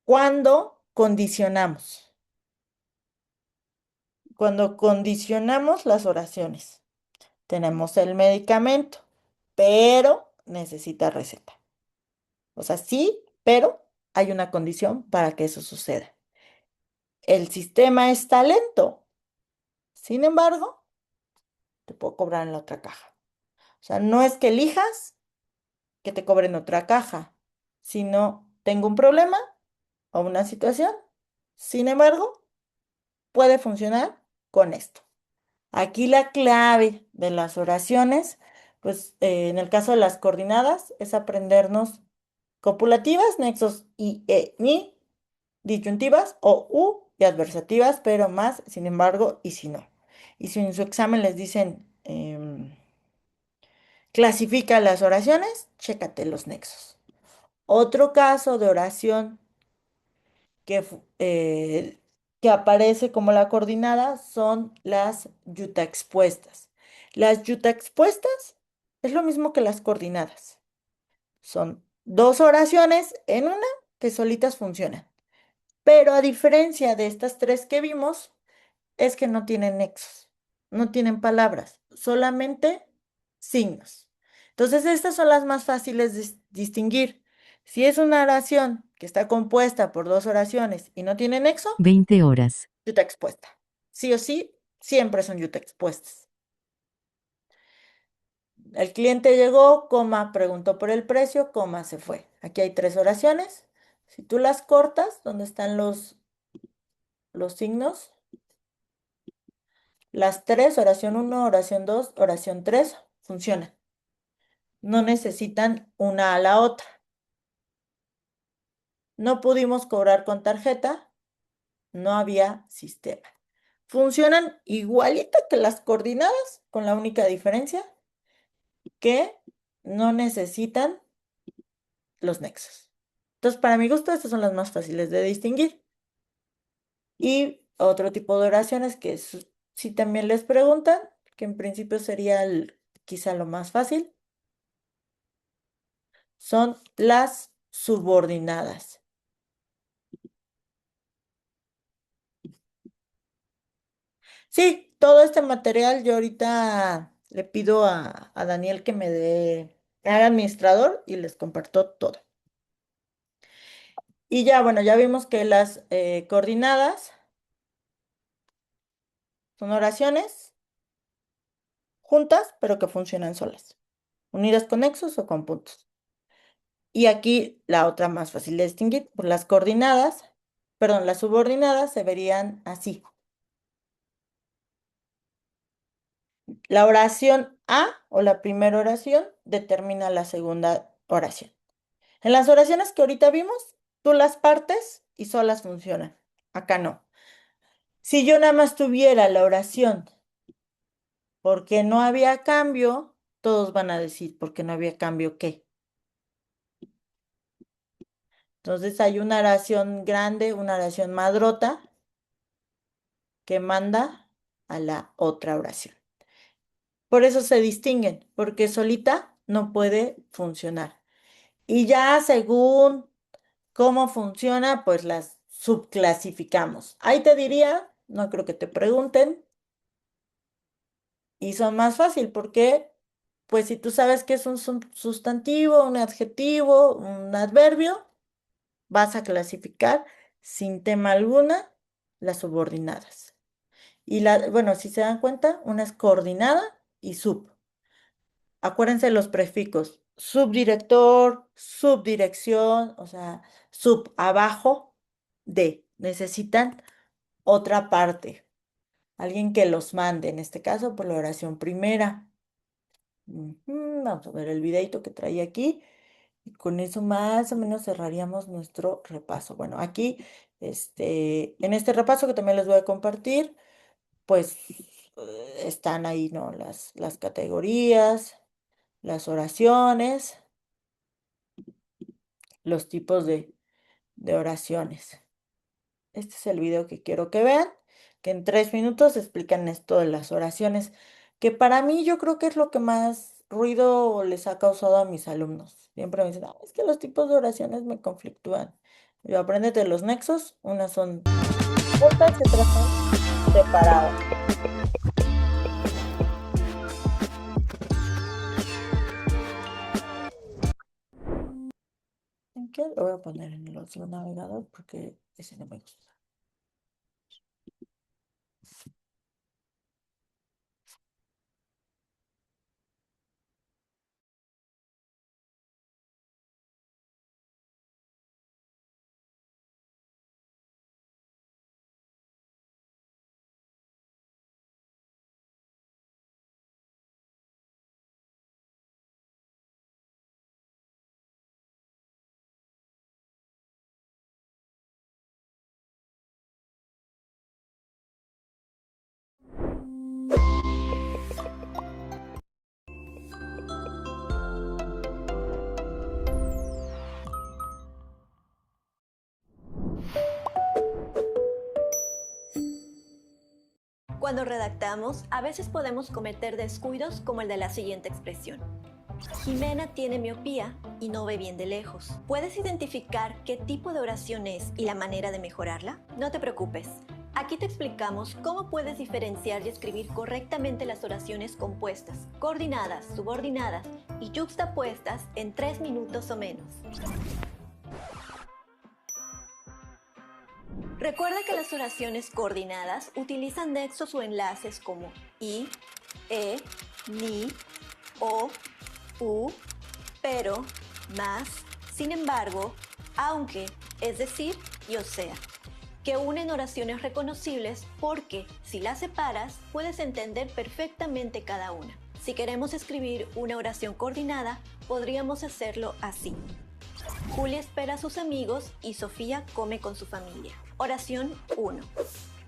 Speaker 1: Cuando condicionamos. Cuando condicionamos las oraciones. Tenemos el medicamento, pero necesita receta. O sea, sí, pero hay una condición para que eso suceda. El sistema está lento. Sin embargo, te puedo cobrar en la otra caja. O sea, no es que elijas que te cobren otra caja, sino tengo un problema o una situación. Sin embargo, puede funcionar con esto. Aquí la clave de las oraciones, pues en el caso de las coordinadas, es aprendernos copulativas, nexos y, ni, disyuntivas o u y adversativas, pero más, sin embargo, y si no. Y si en su examen les dicen, clasifica las oraciones, chécate los nexos. Otro caso de oración que aparece como la coordinada son las yutaexpuestas. Las yutaexpuestas es lo mismo que las coordinadas. Son dos oraciones en una que solitas funcionan. Pero a diferencia de estas tres que vimos, es que no tienen nexos, no tienen palabras, solamente signos. Entonces, estas son las más fáciles de distinguir. Si es una oración que está compuesta por dos oraciones y no tiene nexo,
Speaker 4: 20 horas.
Speaker 1: yutaexpuesta. Sí o sí, siempre son yutaexpuestas. El cliente llegó, coma, preguntó por el precio, coma, se fue. Aquí hay tres oraciones. Si tú las cortas, donde están los signos, las tres, oración uno, oración 2, oración 3, funcionan. No necesitan una a la otra. No pudimos cobrar con tarjeta, no había sistema. Funcionan igualita que las coordinadas, con la única diferencia que no necesitan los nexos. Entonces, para mi gusto, estas son las más fáciles de distinguir. Y otro tipo de oraciones que si también les preguntan, que en principio sería quizá lo más fácil, son las subordinadas. Sí, todo este material yo ahorita le pido a Daniel que me haga administrador y les comparto todo. Y ya, bueno, ya vimos que las coordinadas son oraciones juntas, pero que funcionan solas, unidas con nexos o con puntos. Y aquí la otra más fácil de distinguir, por las coordinadas, perdón, las subordinadas se verían así. La oración A o la primera oración determina la segunda oración. En las oraciones que ahorita vimos, tú las partes y solas funcionan. Acá no. Si yo nada más tuviera la oración porque no había cambio, todos van a decir porque no había cambio qué. Entonces hay una oración grande, una oración madrota que manda a la otra oración. Por eso se distinguen, porque solita no puede funcionar. Y ya según cómo funciona, pues las subclasificamos. Ahí te diría, no creo que te pregunten, y son más fácil porque, pues si tú sabes que es un sustantivo, un adjetivo, un adverbio, vas a clasificar sin tema alguna las subordinadas. Y bueno, si se dan cuenta, una es coordinada y sub. Acuérdense los prefijos, subdirector, subdirección, o sea, sub abajo de, necesitan otra parte. alguien que los mande, en este caso por la oración primera. Vamos a ver el videito que traía aquí. Y con eso más o menos cerraríamos nuestro repaso. Bueno, aquí, en este repaso que también les voy a compartir, pues están ahí, ¿no? Las categorías, las oraciones, los tipos de oraciones. Este es el video que quiero que vean, que en 3 minutos explican esto de las oraciones, que para mí yo creo que es lo que más ruido les ha causado a mis alumnos. Siempre me dicen, "Ah, es que los tipos de oraciones me conflictúan". Yo apréndete los nexos, unas son juntas y otras son separadas. ¿En qué? Lo voy a poner en el otro navegador porque ese no me gusta.
Speaker 4: Cuando redactamos, a veces podemos cometer descuidos como el de la siguiente expresión. Jimena tiene miopía y no ve bien de lejos. ¿Puedes identificar qué tipo de oración es y la manera de mejorarla? No te preocupes. Aquí te explicamos cómo puedes diferenciar y escribir correctamente las oraciones compuestas, coordinadas, subordinadas y yuxtapuestas en 3 minutos o menos. Recuerda que las oraciones coordinadas utilizan nexos o enlaces como y, ni, o, u, pero, más, sin embargo, aunque, es decir, y o sea, que unen oraciones reconocibles porque, si las separas, puedes entender perfectamente cada una. Si queremos escribir una oración coordinada, podríamos hacerlo así. Julia espera a sus amigos y Sofía come con su familia. Oración 1.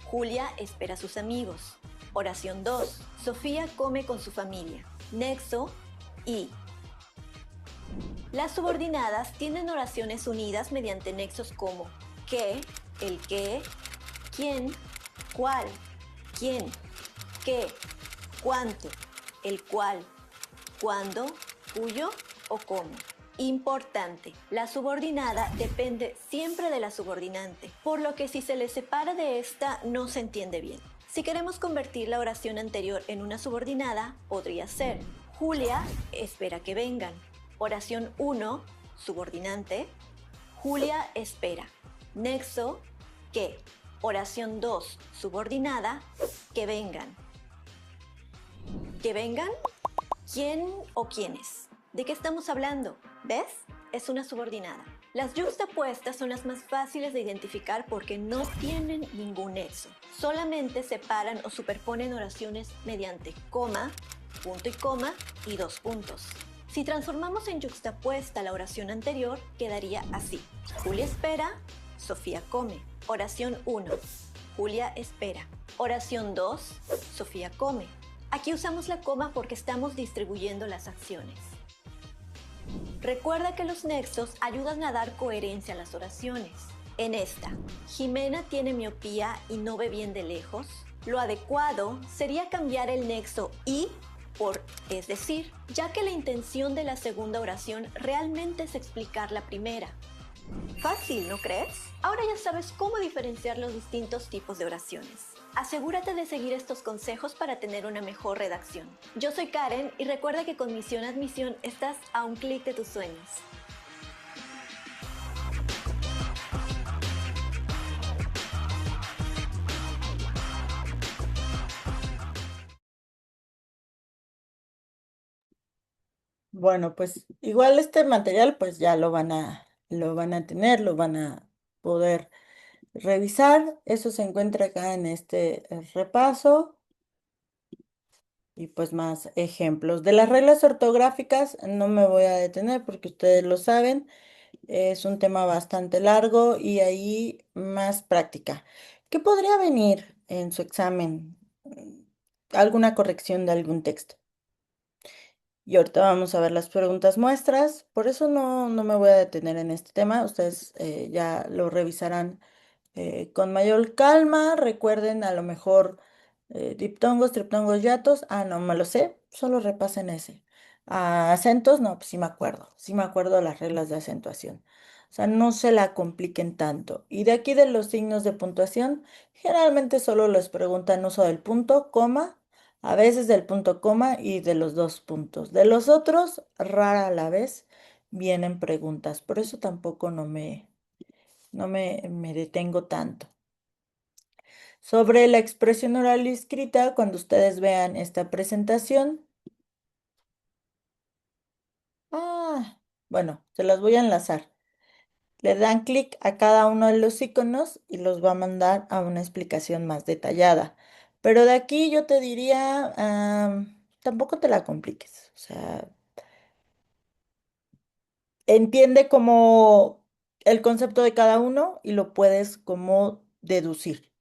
Speaker 4: Julia espera a sus amigos. Oración 2. Sofía come con su familia. Nexo y. Las subordinadas tienen oraciones unidas mediante nexos como que, el que, quién, cuál, quién, qué, cuánto, el cual, cuándo, cuyo o cómo. Importante, la subordinada depende siempre de la subordinante, por lo que si se le separa de esta no se entiende bien. Si queremos convertir la oración anterior en una subordinada, podría ser: Julia espera que vengan. Oración 1, subordinante. Julia espera. Nexo, que. Oración 2, subordinada, que vengan. ¿Que vengan? ¿Quién o quiénes? ¿De qué estamos hablando? ¿Ves? Es una subordinada. Las yuxtapuestas son las más fáciles de identificar porque no tienen ningún nexo. Solamente separan o superponen oraciones mediante coma, punto y 2 puntos. Si transformamos en yuxtapuesta la oración anterior, quedaría así. Julia espera, Sofía come. Oración 1. Julia espera. Oración 2. Sofía come. Aquí usamos la coma porque estamos distribuyendo las acciones. Recuerda que los nexos ayudan a dar coherencia a las oraciones. En esta, Jimena tiene miopía y no ve bien de lejos. Lo adecuado sería cambiar el nexo y por es decir, ya que la intención de la segunda oración realmente es explicar la primera. Fácil, ¿no crees? Ahora ya sabes cómo diferenciar los distintos tipos de oraciones. Asegúrate de seguir estos consejos para tener una mejor redacción. Yo soy Karen y recuerda que con Misión Admisión estás a un clic de tus sueños.
Speaker 1: Bueno, pues igual este material pues ya lo van a tener, lo van a poder revisar. Eso se encuentra acá en este repaso. Y pues más ejemplos. De las reglas ortográficas no me voy a detener porque ustedes lo saben. Es un tema bastante largo y ahí más práctica. ¿Qué podría venir en su examen? ¿Alguna corrección de algún texto? Y ahorita vamos a ver las preguntas muestras. Por eso no me voy a detener en este tema. Ustedes ya lo revisarán con mayor calma. Recuerden a lo mejor diptongos, triptongos, yatos. Ah, no me lo sé. Solo repasen ese. Acentos, no, pues sí me acuerdo las reglas de acentuación. O sea, no se la compliquen tanto. Y de aquí de los signos de puntuación, generalmente solo les preguntan uso del punto, coma, a veces del punto, coma y de los dos puntos. De los otros, rara a la vez vienen preguntas. Por eso tampoco no me detengo tanto. Sobre la expresión oral y escrita, cuando ustedes vean esta presentación, bueno, se las voy a enlazar. Le dan clic a cada uno de los iconos y los va a mandar a una explicación más detallada. Pero de aquí yo te diría, tampoco te la compliques. O sea, entiende como el concepto de cada uno y lo puedes como deducir.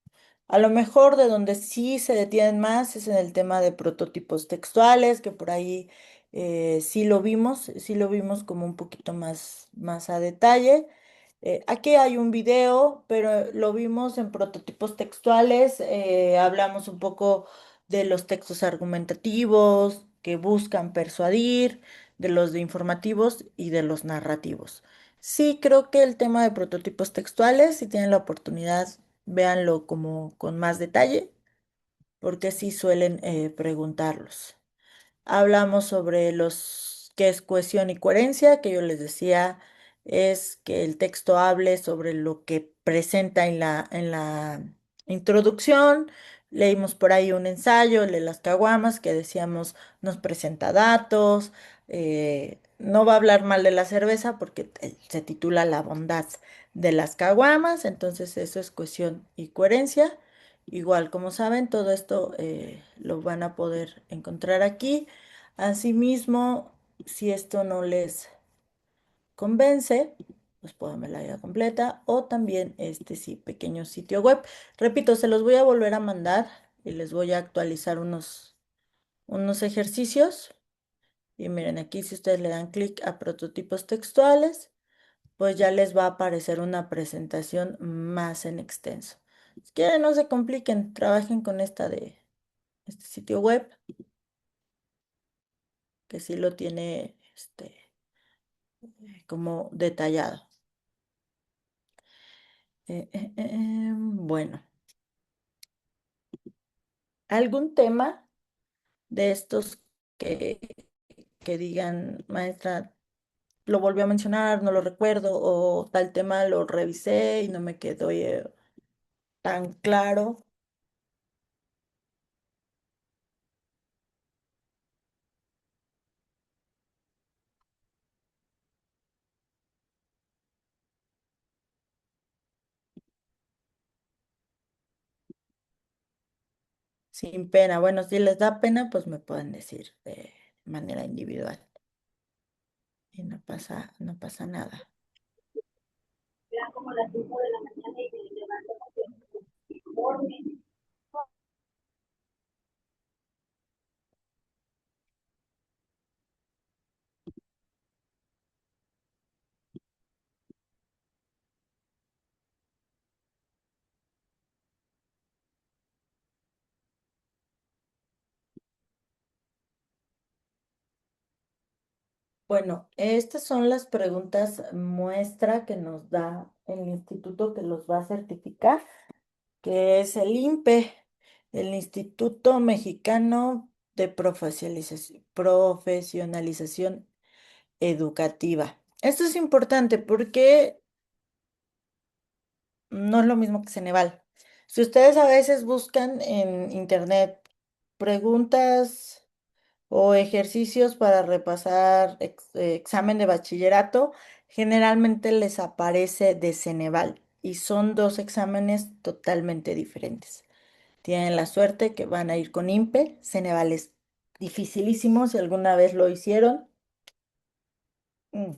Speaker 1: A lo mejor de donde sí se detienen más es en el tema de prototipos textuales, que por ahí sí lo vimos como un poquito más a detalle. Aquí hay un video, pero lo vimos en prototipos textuales. Hablamos un poco de los textos argumentativos que buscan persuadir, de los de informativos y de los narrativos. Sí, creo que el tema de prototipos textuales, si tienen la oportunidad, véanlo como con más detalle, porque sí suelen preguntarlos. Hablamos sobre los qué es cohesión y coherencia, que yo les decía es que el texto hable sobre lo que presenta en la introducción. Leímos por ahí un ensayo, el de las caguamas, que decíamos nos presenta datos. No va a hablar mal de la cerveza porque se titula La bondad de las caguamas, entonces eso es cohesión y coherencia. Igual, como saben, todo esto lo van a poder encontrar aquí. Asimismo, si esto no les convence, pues pueden ver la guía completa o también este sí, pequeño sitio web. Repito, se los voy a volver a mandar y les voy a actualizar unos ejercicios. Y miren, aquí si ustedes le dan clic a prototipos textuales, pues ya les va a aparecer una presentación más en extenso. Si quieren, no se compliquen, trabajen con esta de este sitio web, que sí lo tiene como detallado. Bueno, ¿algún tema de estos que, que digan, maestra, lo volvió a mencionar, no lo recuerdo, o tal tema lo revisé y no me quedó tan claro? Sin pena. Bueno, si les da pena, pues me pueden decir de manera individual y no pasa nada. Bueno, estas son las preguntas muestra que nos da el instituto que los va a certificar, que es el INPE, el Instituto Mexicano de Profesionalización Educativa. Esto es importante porque no es lo mismo que Ceneval. Si ustedes a veces buscan en internet preguntas o ejercicios para repasar examen de bachillerato, generalmente les aparece de Ceneval y son dos exámenes totalmente diferentes. Tienen la suerte que van a ir con INPE. Ceneval es dificilísimo, si alguna vez lo hicieron. mm,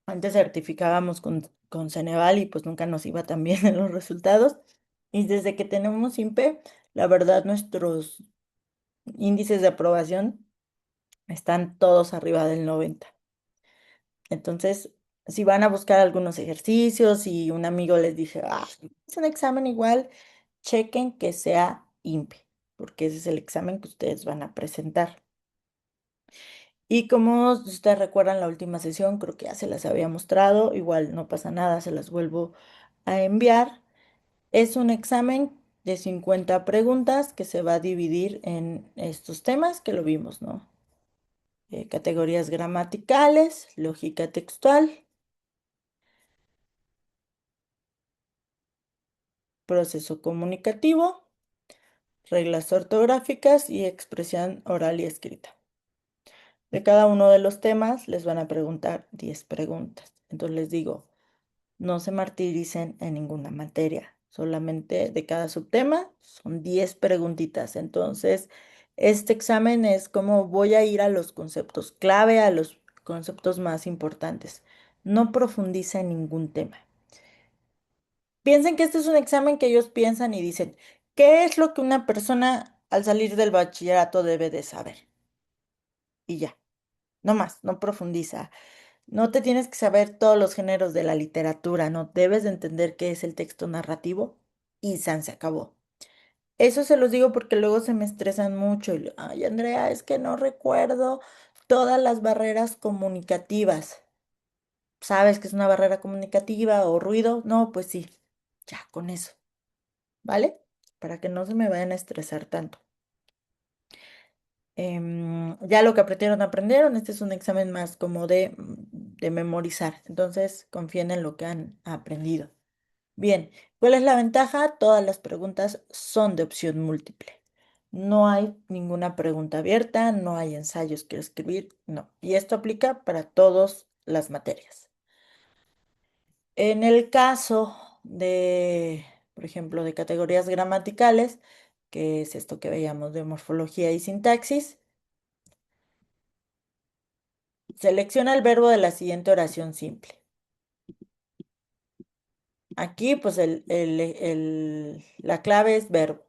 Speaker 1: Antes certificábamos con Ceneval y pues nunca nos iba tan bien en los resultados. Y desde que tenemos INPE, la verdad nuestros índices de aprobación están todos arriba del 90. Entonces, si van a buscar algunos ejercicios y un amigo les dice, es un examen igual, chequen que sea INPE, porque ese es el examen que ustedes van a presentar. Y como ustedes recuerdan la última sesión, creo que ya se las había mostrado, igual no pasa nada, se las vuelvo a enviar. Es un examen de 50 preguntas que se va a dividir en estos temas que lo vimos, ¿no? Categorías gramaticales, lógica textual, proceso comunicativo, reglas ortográficas y expresión oral y escrita. De cada uno de los temas les van a preguntar 10 preguntas. Entonces les digo, no se martiricen en ninguna materia, solamente de cada subtema son 10 preguntitas. Entonces, este examen es como voy a ir a los conceptos clave, a los conceptos más importantes. No profundiza en ningún tema. Piensen que este es un examen que ellos piensan y dicen, ¿qué es lo que una persona al salir del bachillerato debe de saber? Y ya, no más, no profundiza. No te tienes que saber todos los géneros de la literatura, no debes de entender qué es el texto narrativo y se acabó. Eso se los digo porque luego se me estresan mucho y, ay, Andrea, es que no recuerdo todas las barreras comunicativas. ¿Sabes qué es una barrera comunicativa o ruido? No, pues sí, ya con eso, ¿vale? Para que no se me vayan a estresar tanto. Ya lo que aprendieron. Este es un examen más como de memorizar. Entonces, confíen en lo que han aprendido. Bien, ¿cuál es la ventaja? Todas las preguntas son de opción múltiple. No hay ninguna pregunta abierta, no hay ensayos que escribir, no. Y esto aplica para todas las materias. En el caso de, por ejemplo, de categorías gramaticales, que es esto que veíamos de morfología y sintaxis, selecciona el verbo de la siguiente oración simple. Aquí, pues, la clave es verbo.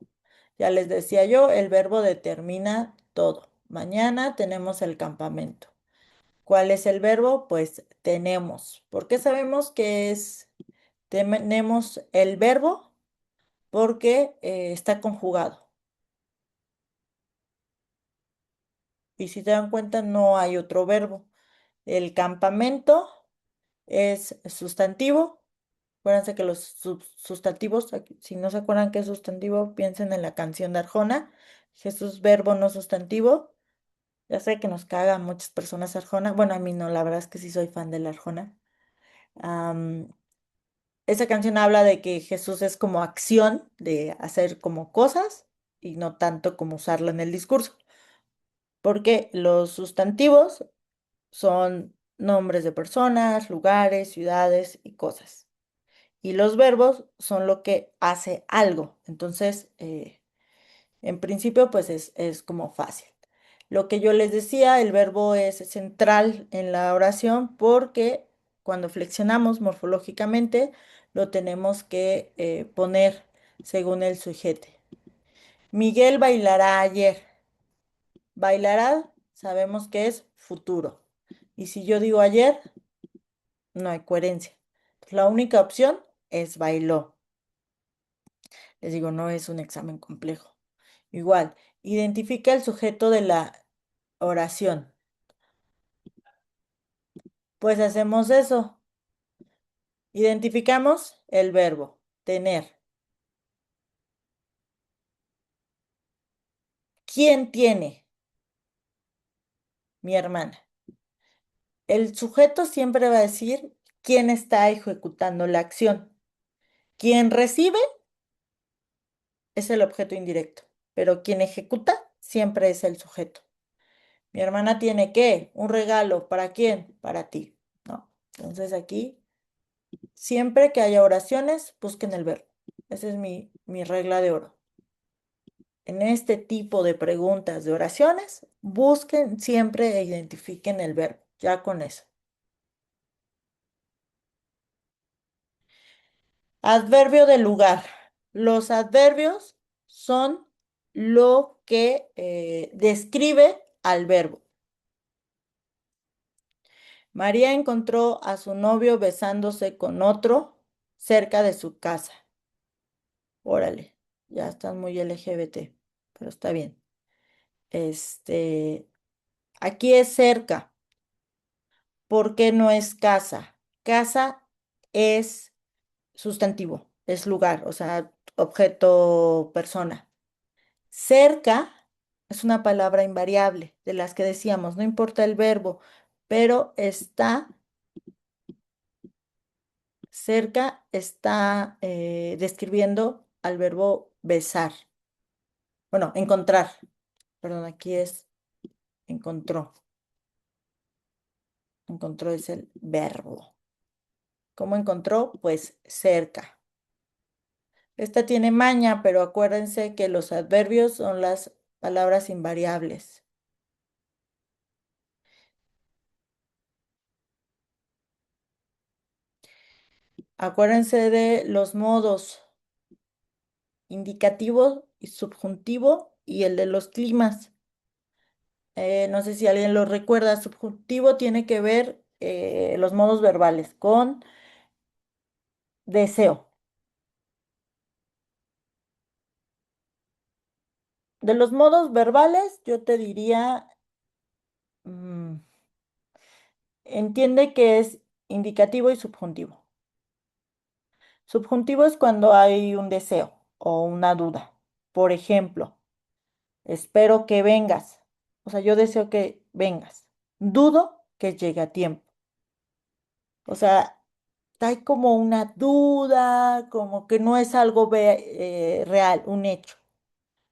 Speaker 1: Ya les decía yo, el verbo determina todo. Mañana tenemos el campamento. ¿Cuál es el verbo? Pues tenemos. ¿Por qué sabemos que tenemos el verbo? Porque está conjugado. Y si te dan cuenta, no hay otro verbo. El campamento es sustantivo. Acuérdense que los sustantivos, si no se acuerdan qué es sustantivo, piensen en la canción de Arjona. Jesús, verbo no sustantivo. Ya sé que nos caga a muchas personas Arjona. Bueno, a mí no, la verdad es que sí soy fan de la Arjona. Am, Esa canción habla de que Jesús es como acción, de hacer como cosas y no tanto como usarla en el discurso. Porque los sustantivos son nombres de personas, lugares, ciudades y cosas. Y los verbos son lo que hace algo. Entonces, en principio, pues es como fácil. Lo que yo les decía, el verbo es central en la oración porque cuando flexionamos morfológicamente lo tenemos que poner según el sujeto. Miguel bailará ayer. Bailará, sabemos que es futuro. Y si yo digo ayer, no hay coherencia. La única opción es bailó. Les digo, no es un examen complejo. Igual, identifica el sujeto de la oración. Pues hacemos eso. Identificamos el verbo, tener. ¿Quién tiene? Mi hermana. El sujeto siempre va a decir quién está ejecutando la acción. Quien recibe es el objeto indirecto, pero quien ejecuta siempre es el sujeto. Mi hermana tiene ¿qué? Un regalo. ¿Para quién? Para ti, ¿no? Entonces aquí Siempre que haya oraciones, busquen el verbo. Esa es mi regla de oro. En este tipo de preguntas de oraciones, busquen siempre e identifiquen el verbo. Ya con eso. Adverbio de lugar. Los adverbios son lo que describe al verbo. María encontró a su novio besándose con otro cerca de su casa. Órale, ya están muy LGBT, pero está bien. Este, aquí es cerca. ¿Por qué no es casa? Casa es sustantivo, es lugar, o sea, objeto, persona. Cerca es una palabra invariable, de las que decíamos, no importa el verbo, pero está describiendo al verbo besar. Bueno, encontrar. Perdón, aquí es encontró. Encontró es el verbo. ¿Cómo encontró? Pues cerca. Esta tiene maña, pero acuérdense que los adverbios son las palabras invariables. Acuérdense de los modos indicativo y subjuntivo y el de los climas. No sé si alguien lo recuerda. Subjuntivo tiene que ver los modos verbales con deseo. De los modos verbales, yo te diría, mm, entiende que es indicativo y subjuntivo. Subjuntivo es cuando hay un deseo o una duda. Por ejemplo, espero que vengas. O sea, yo deseo que vengas. Dudo que llegue a tiempo. O sea, hay como una duda, como que no es algo real, un hecho.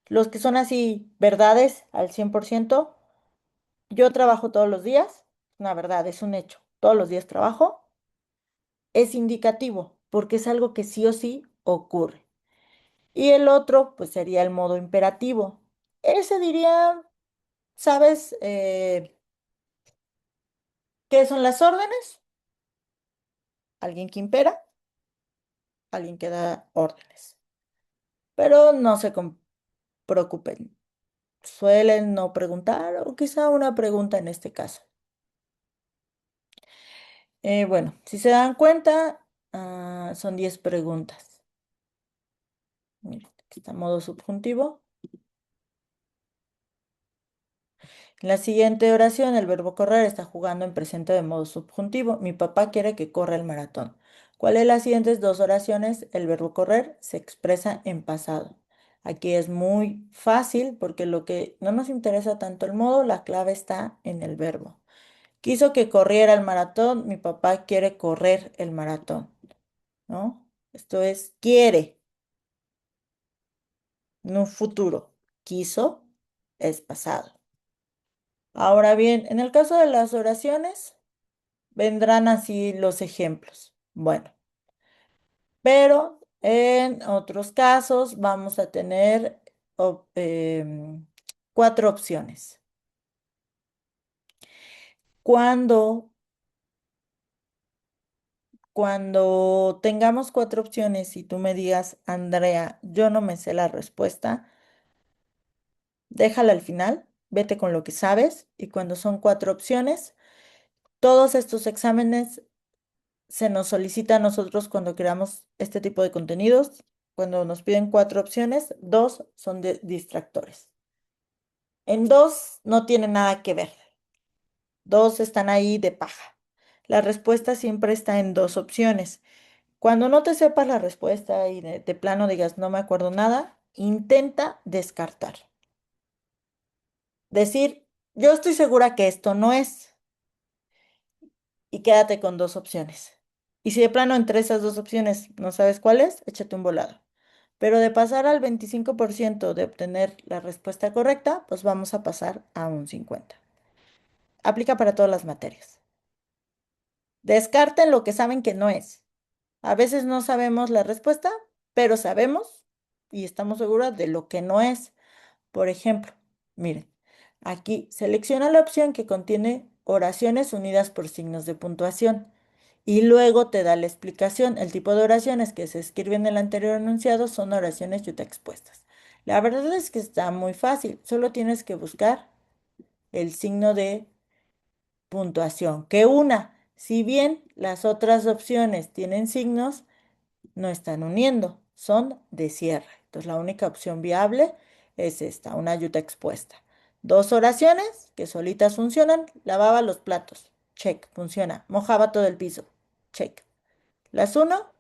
Speaker 1: Los que son así, verdades al 100%, yo trabajo todos los días, una verdad, es un hecho. Todos los días trabajo, es indicativo, porque es algo que sí o sí ocurre. Y el otro, pues sería el modo imperativo. Ese diría, ¿sabes qué son las órdenes? Alguien que impera, alguien que da órdenes. Pero no se preocupen, suelen no preguntar o quizá una pregunta en este caso. Bueno, si se dan cuenta, son 10 preguntas. Miren, aquí está modo subjuntivo. En la siguiente oración, el verbo correr está jugando en presente de modo subjuntivo. Mi papá quiere que corra el maratón. ¿Cuál de las siguientes dos oraciones el verbo correr se expresa en pasado? Aquí es muy fácil porque lo que no nos interesa tanto el modo, la clave está en el verbo. Quiso que corriera el maratón, mi papá quiere correr el maratón, ¿no? Esto es quiere, no futuro. Quiso es pasado. Ahora bien, en el caso de las oraciones, vendrán así los ejemplos. Bueno, pero en otros casos vamos a tener cuatro opciones. Cuando, cuando tengamos cuatro opciones y tú me digas, Andrea, yo no me sé la respuesta, déjala al final, vete con lo que sabes y cuando son cuatro opciones, todos estos exámenes se nos solicita a nosotros cuando creamos este tipo de contenidos. Cuando nos piden cuatro opciones, dos son de distractores. En dos no tiene nada que ver. Dos están ahí de paja. La respuesta siempre está en dos opciones. Cuando no te sepas la respuesta y de plano digas no me acuerdo nada, intenta descartar. Decir, yo estoy segura que esto no es y quédate con dos opciones. Y si de plano entre esas dos opciones no sabes cuál es, échate un volado. Pero de pasar al 25% de obtener la respuesta correcta, pues vamos a pasar a un 50%. Aplica para todas las materias. Descarten lo que saben que no es. A veces no sabemos la respuesta, pero sabemos y estamos seguros de lo que no es. Por ejemplo, miren, aquí selecciona la opción que contiene oraciones unidas por signos de puntuación y luego te da la explicación. El tipo de oraciones que se escriben en el anterior enunciado son oraciones yuxtapuestas. La verdad es que está muy fácil, solo tienes que buscar el signo de puntuación, que una, si bien las otras opciones tienen signos, no están uniendo, son de cierre. Entonces la única opción viable es esta, una yuta expuesta. Dos oraciones que solitas funcionan, lavaba los platos, check, funciona. Mojaba todo el piso, check. Las uno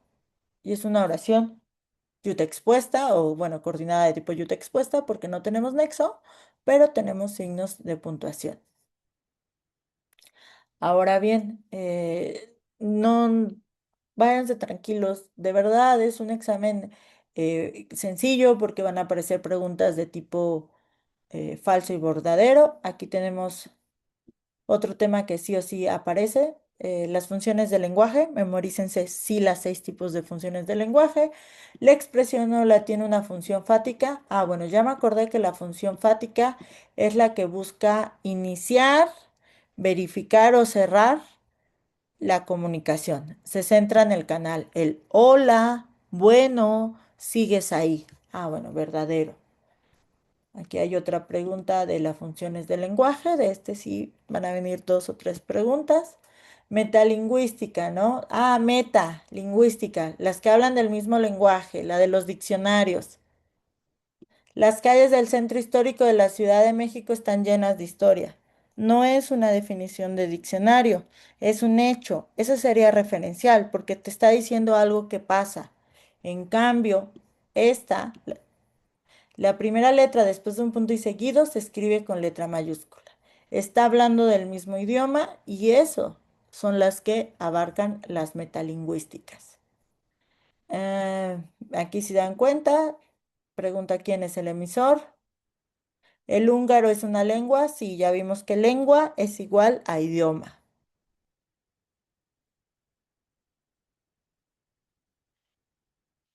Speaker 1: y es una oración yuta expuesta o bueno, coordinada de tipo yuta expuesta porque no tenemos nexo, pero tenemos signos de puntuación. Ahora bien, no váyanse tranquilos, de verdad es un examen sencillo porque van a aparecer preguntas de tipo falso y verdadero. Aquí tenemos otro tema que sí o sí aparece, las funciones del lenguaje, memorícense sí las 6 tipos de funciones del lenguaje. La expresión o la tiene una función fática. Ah, bueno, ya me acordé que la función fática es la que busca iniciar, verificar o cerrar la comunicación. Se centra en el canal, el hola, bueno, sigues ahí. Ah, bueno, verdadero. Aquí hay otra pregunta de las funciones del lenguaje. De este sí van a venir 2 o 3 preguntas. Metalingüística, ¿no? Ah, metalingüística, las que hablan del mismo lenguaje, la de los diccionarios. Las calles del centro histórico de la Ciudad de México están llenas de historia. No es una definición de diccionario, es un hecho. Eso sería referencial porque te está diciendo algo que pasa. En cambio, esta, la primera letra después de un punto y seguido se escribe con letra mayúscula. Está hablando del mismo idioma y eso son las que abarcan las metalingüísticas. Eh, Aquí si dan cuenta, pregunta quién es el emisor. ¿El húngaro es una lengua? Sí, ya vimos que lengua es igual a idioma.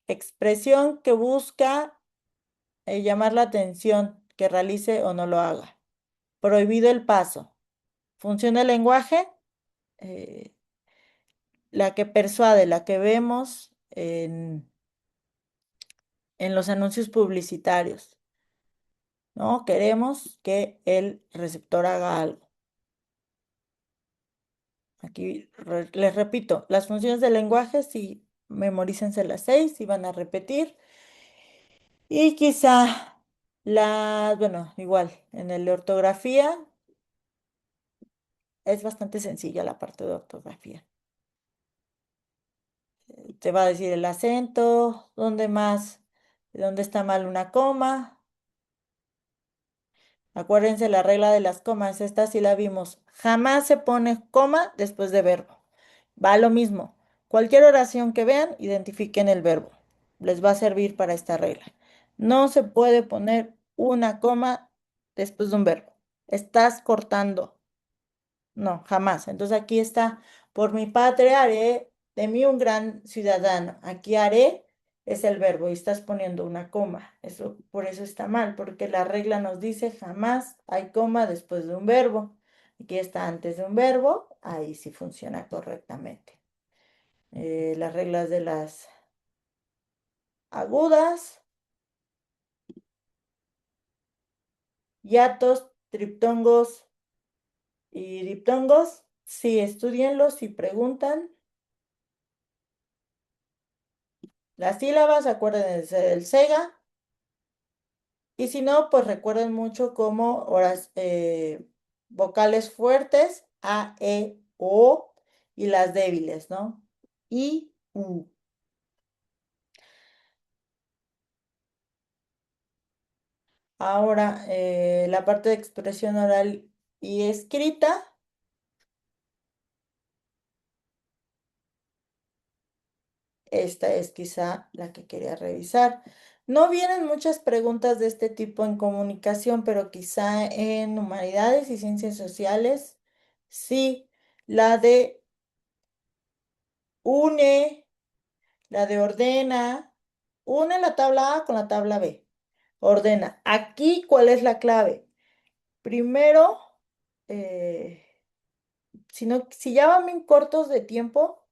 Speaker 1: Expresión que busca llamar la atención, que realice o no lo haga. Prohibido el paso. Función del lenguaje, eh, la que persuade, la que vemos en los anuncios publicitarios, ¿no? Queremos que el receptor haga algo. Aquí les repito, las funciones del lenguaje, sí, memorícense las 6 y van a repetir. Y quizá bueno, igual, en el de ortografía es bastante sencilla la parte de ortografía. Te va a decir el acento, dónde está mal una coma. Acuérdense la regla de las comas, esta sí la vimos. Jamás se pone coma después de verbo. Va lo mismo. Cualquier oración que vean, identifiquen el verbo. Les va a servir para esta regla. No se puede poner una coma después de un verbo. Estás cortando. No, jamás. Entonces aquí está, por mi patria haré de mí un gran ciudadano. Aquí haré es el verbo y estás poniendo una coma. Eso, por eso está mal, porque la regla nos dice jamás hay coma después de un verbo. Aquí está antes de un verbo, ahí sí funciona correctamente. Las reglas de las agudas, hiatos, triptongos y diptongos, sí, estudienlos y preguntan. Las sílabas, acuérdense del SEGA. Y si no, pues recuerden mucho como horas, vocales fuertes, A, E, O, y las débiles, ¿no? I, U. Ahora, la parte de expresión oral y escrita. Esta es quizá la que quería revisar. No vienen muchas preguntas de este tipo en comunicación, pero quizá en humanidades y ciencias sociales, sí. La de une La de ordena, une la tabla A con la tabla B. Ordena. Aquí, ¿cuál es la clave? Primero, eh, si ya van bien cortos de tiempo,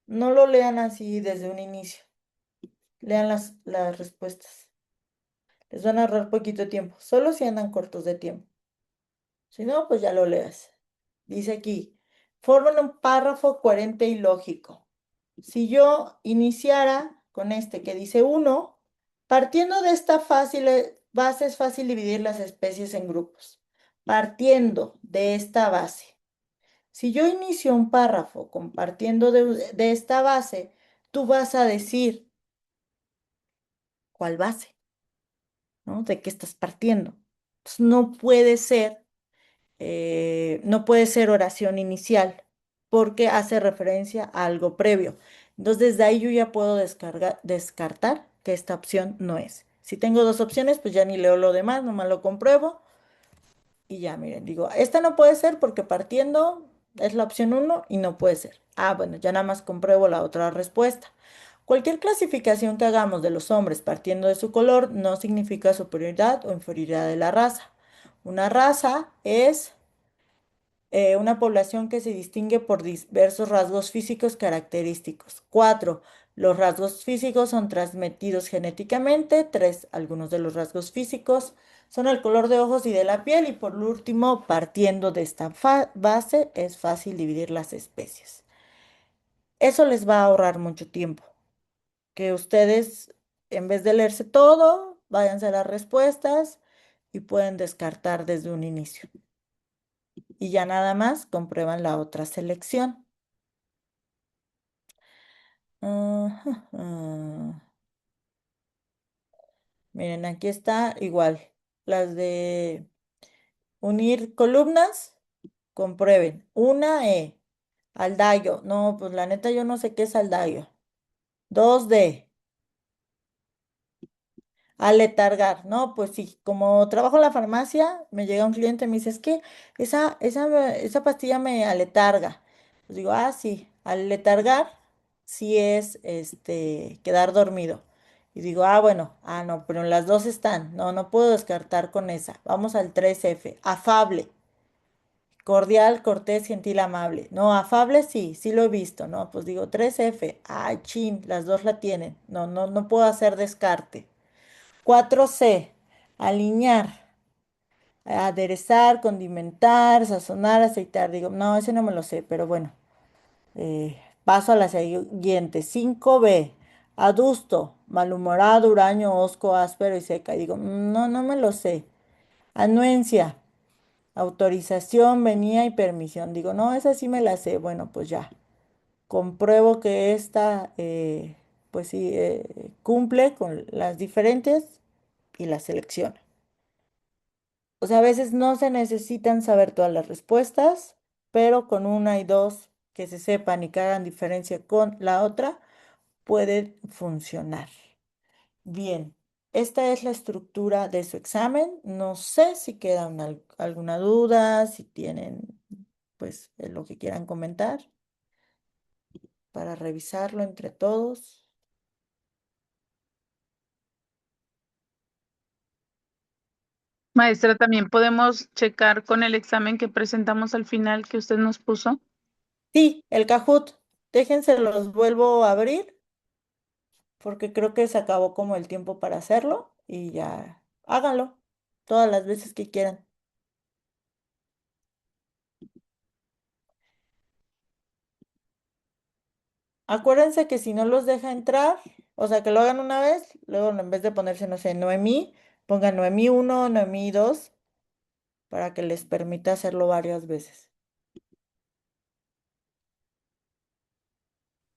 Speaker 1: no lo lean así desde un inicio. Lean las respuestas. Les van a ahorrar poquito tiempo, solo si andan cortos de tiempo. Si no, pues ya lo leas. Dice aquí, forman un párrafo coherente y lógico. Si yo iniciara con este que dice uno, partiendo de esta base es fácil dividir las especies en grupos. Partiendo de esta base. Si yo inicio un párrafo compartiendo de esta base, tú vas a decir cuál base, ¿no? ¿De qué estás partiendo? Pues no puede ser oración inicial, porque hace referencia a algo previo. Entonces, desde ahí yo ya puedo descartar que esta opción no es. Si tengo dos opciones, pues ya ni leo lo demás, nomás lo compruebo y ya, miren, digo, esta no puede ser porque partiendo es la opción uno y no puede ser. Ah, bueno, ya nada más compruebo la otra respuesta. Cualquier clasificación que hagamos de los hombres partiendo de su color no significa superioridad o inferioridad de la raza. Una raza es una población que se distingue por diversos rasgos físicos característicos. 4. Los rasgos físicos son transmitidos genéticamente. 3. Algunos de los rasgos físicos son el color de ojos y de la piel. Y por último, partiendo de esta base, es fácil dividir las especies. Eso les va a ahorrar mucho tiempo. Que ustedes, en vez de leerse todo, váyanse a las respuestas y pueden descartar desde un inicio. Y ya nada más comprueban la otra selección. Ajá, miren, aquí está igual. Las de unir columnas, comprueben. Una E, Aldallo. No, pues la neta yo no sé qué es Aldallo. 2D, aletargar. No, pues sí, como trabajo en la farmacia, me llega un cliente y me dice, es que esa pastilla me aletarga. Pues digo, ah, sí, aletargar sí es quedar dormido. Y digo, ah, bueno, ah, no, pero en las dos están. No, no puedo descartar con esa. Vamos al 3F, afable, cordial, cortés, gentil, amable. No, afable sí, sí lo he visto, ¿no? Pues digo, 3F, ay, chin, las dos la tienen. No, no, no puedo hacer descarte. 4C, alinear, aderezar, condimentar, sazonar, aceitar. Digo, no, ese no me lo sé, pero bueno, paso a la siguiente. 5B, adusto, malhumorado, huraño, hosco, áspero y seca. Digo, no, no me lo sé. Anuencia, autorización, venía y permisión. Digo, no, esa sí me la sé. Bueno, pues ya. Compruebo que esta, pues sí, cumple con las diferentes y la selecciono. O sea, a veces no se necesitan saber todas las respuestas, pero con una y dos que se sepan y que hagan diferencia con la otra, puede funcionar. Bien, esta es la estructura de su examen. No sé si queda alguna duda, si tienen, pues, lo que quieran comentar para revisarlo entre todos.
Speaker 5: Maestra, también podemos checar con el examen que presentamos al final que usted nos puso.
Speaker 1: Sí, el Kahoot. Déjense, los vuelvo a abrir porque creo que se acabó como el tiempo para hacerlo y ya háganlo todas las veces que quieran. Acuérdense que si no los deja entrar, o sea, que lo hagan una vez, luego en vez de ponerse, no sé, Noemí, pongan Noemí 1, Noemí 2, para que les permita hacerlo varias veces.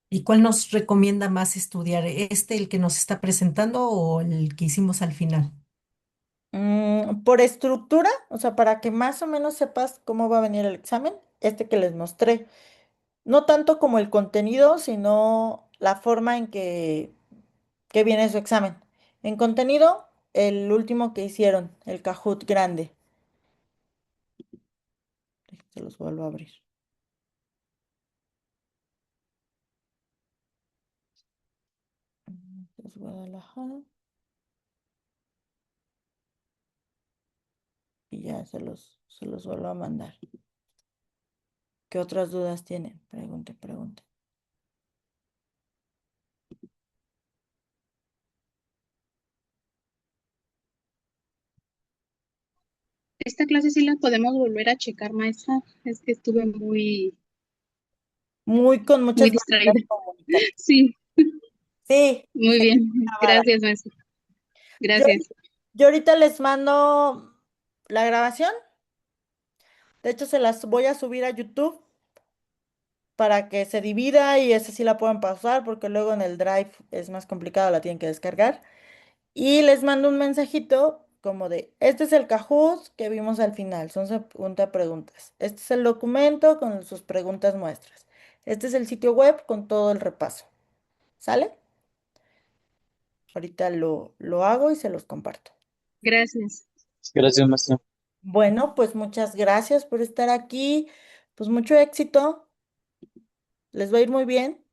Speaker 6: ¿Y cuál nos recomienda más estudiar? ¿El que nos está presentando o el que hicimos al final?
Speaker 1: Por estructura, o sea, para que más o menos sepas cómo va a venir el examen, este que les mostré. No tanto como el contenido, sino la forma en que viene su examen. En contenido, el último que hicieron, el Kahoot grande. Se los vuelvo a abrir. Pues Guadalajara. Y ya se los vuelvo a mandar. ¿Qué otras dudas tienen? Pregunte, pregunte.
Speaker 7: Esta clase sí la podemos volver a checar, maestra. Es que estuve muy,
Speaker 1: Con
Speaker 7: muy
Speaker 1: muchas
Speaker 7: distraída.
Speaker 1: barreras comunicativas.
Speaker 7: Sí,
Speaker 1: Sí,
Speaker 7: muy
Speaker 1: se
Speaker 7: bien.
Speaker 1: grabada.
Speaker 7: Gracias, maestra.
Speaker 1: Yo,
Speaker 7: Gracias.
Speaker 1: yo ahorita les mando la grabación. De hecho, se las voy a subir a YouTube para que se divida y esa sí la puedan pausar porque luego en el Drive es más complicado, la tienen que descargar. Y les mando un mensajito como de, este es el Kahoot que vimos al final, son 50 preguntas. Este es el documento con sus preguntas muestras. Este es el sitio web con todo el repaso. ¿Sale? Ahorita lo hago y se los comparto.
Speaker 7: Gracias.
Speaker 3: Gracias, maestra.
Speaker 1: Bueno, pues muchas gracias por estar aquí. Pues mucho éxito. Les va a ir muy bien.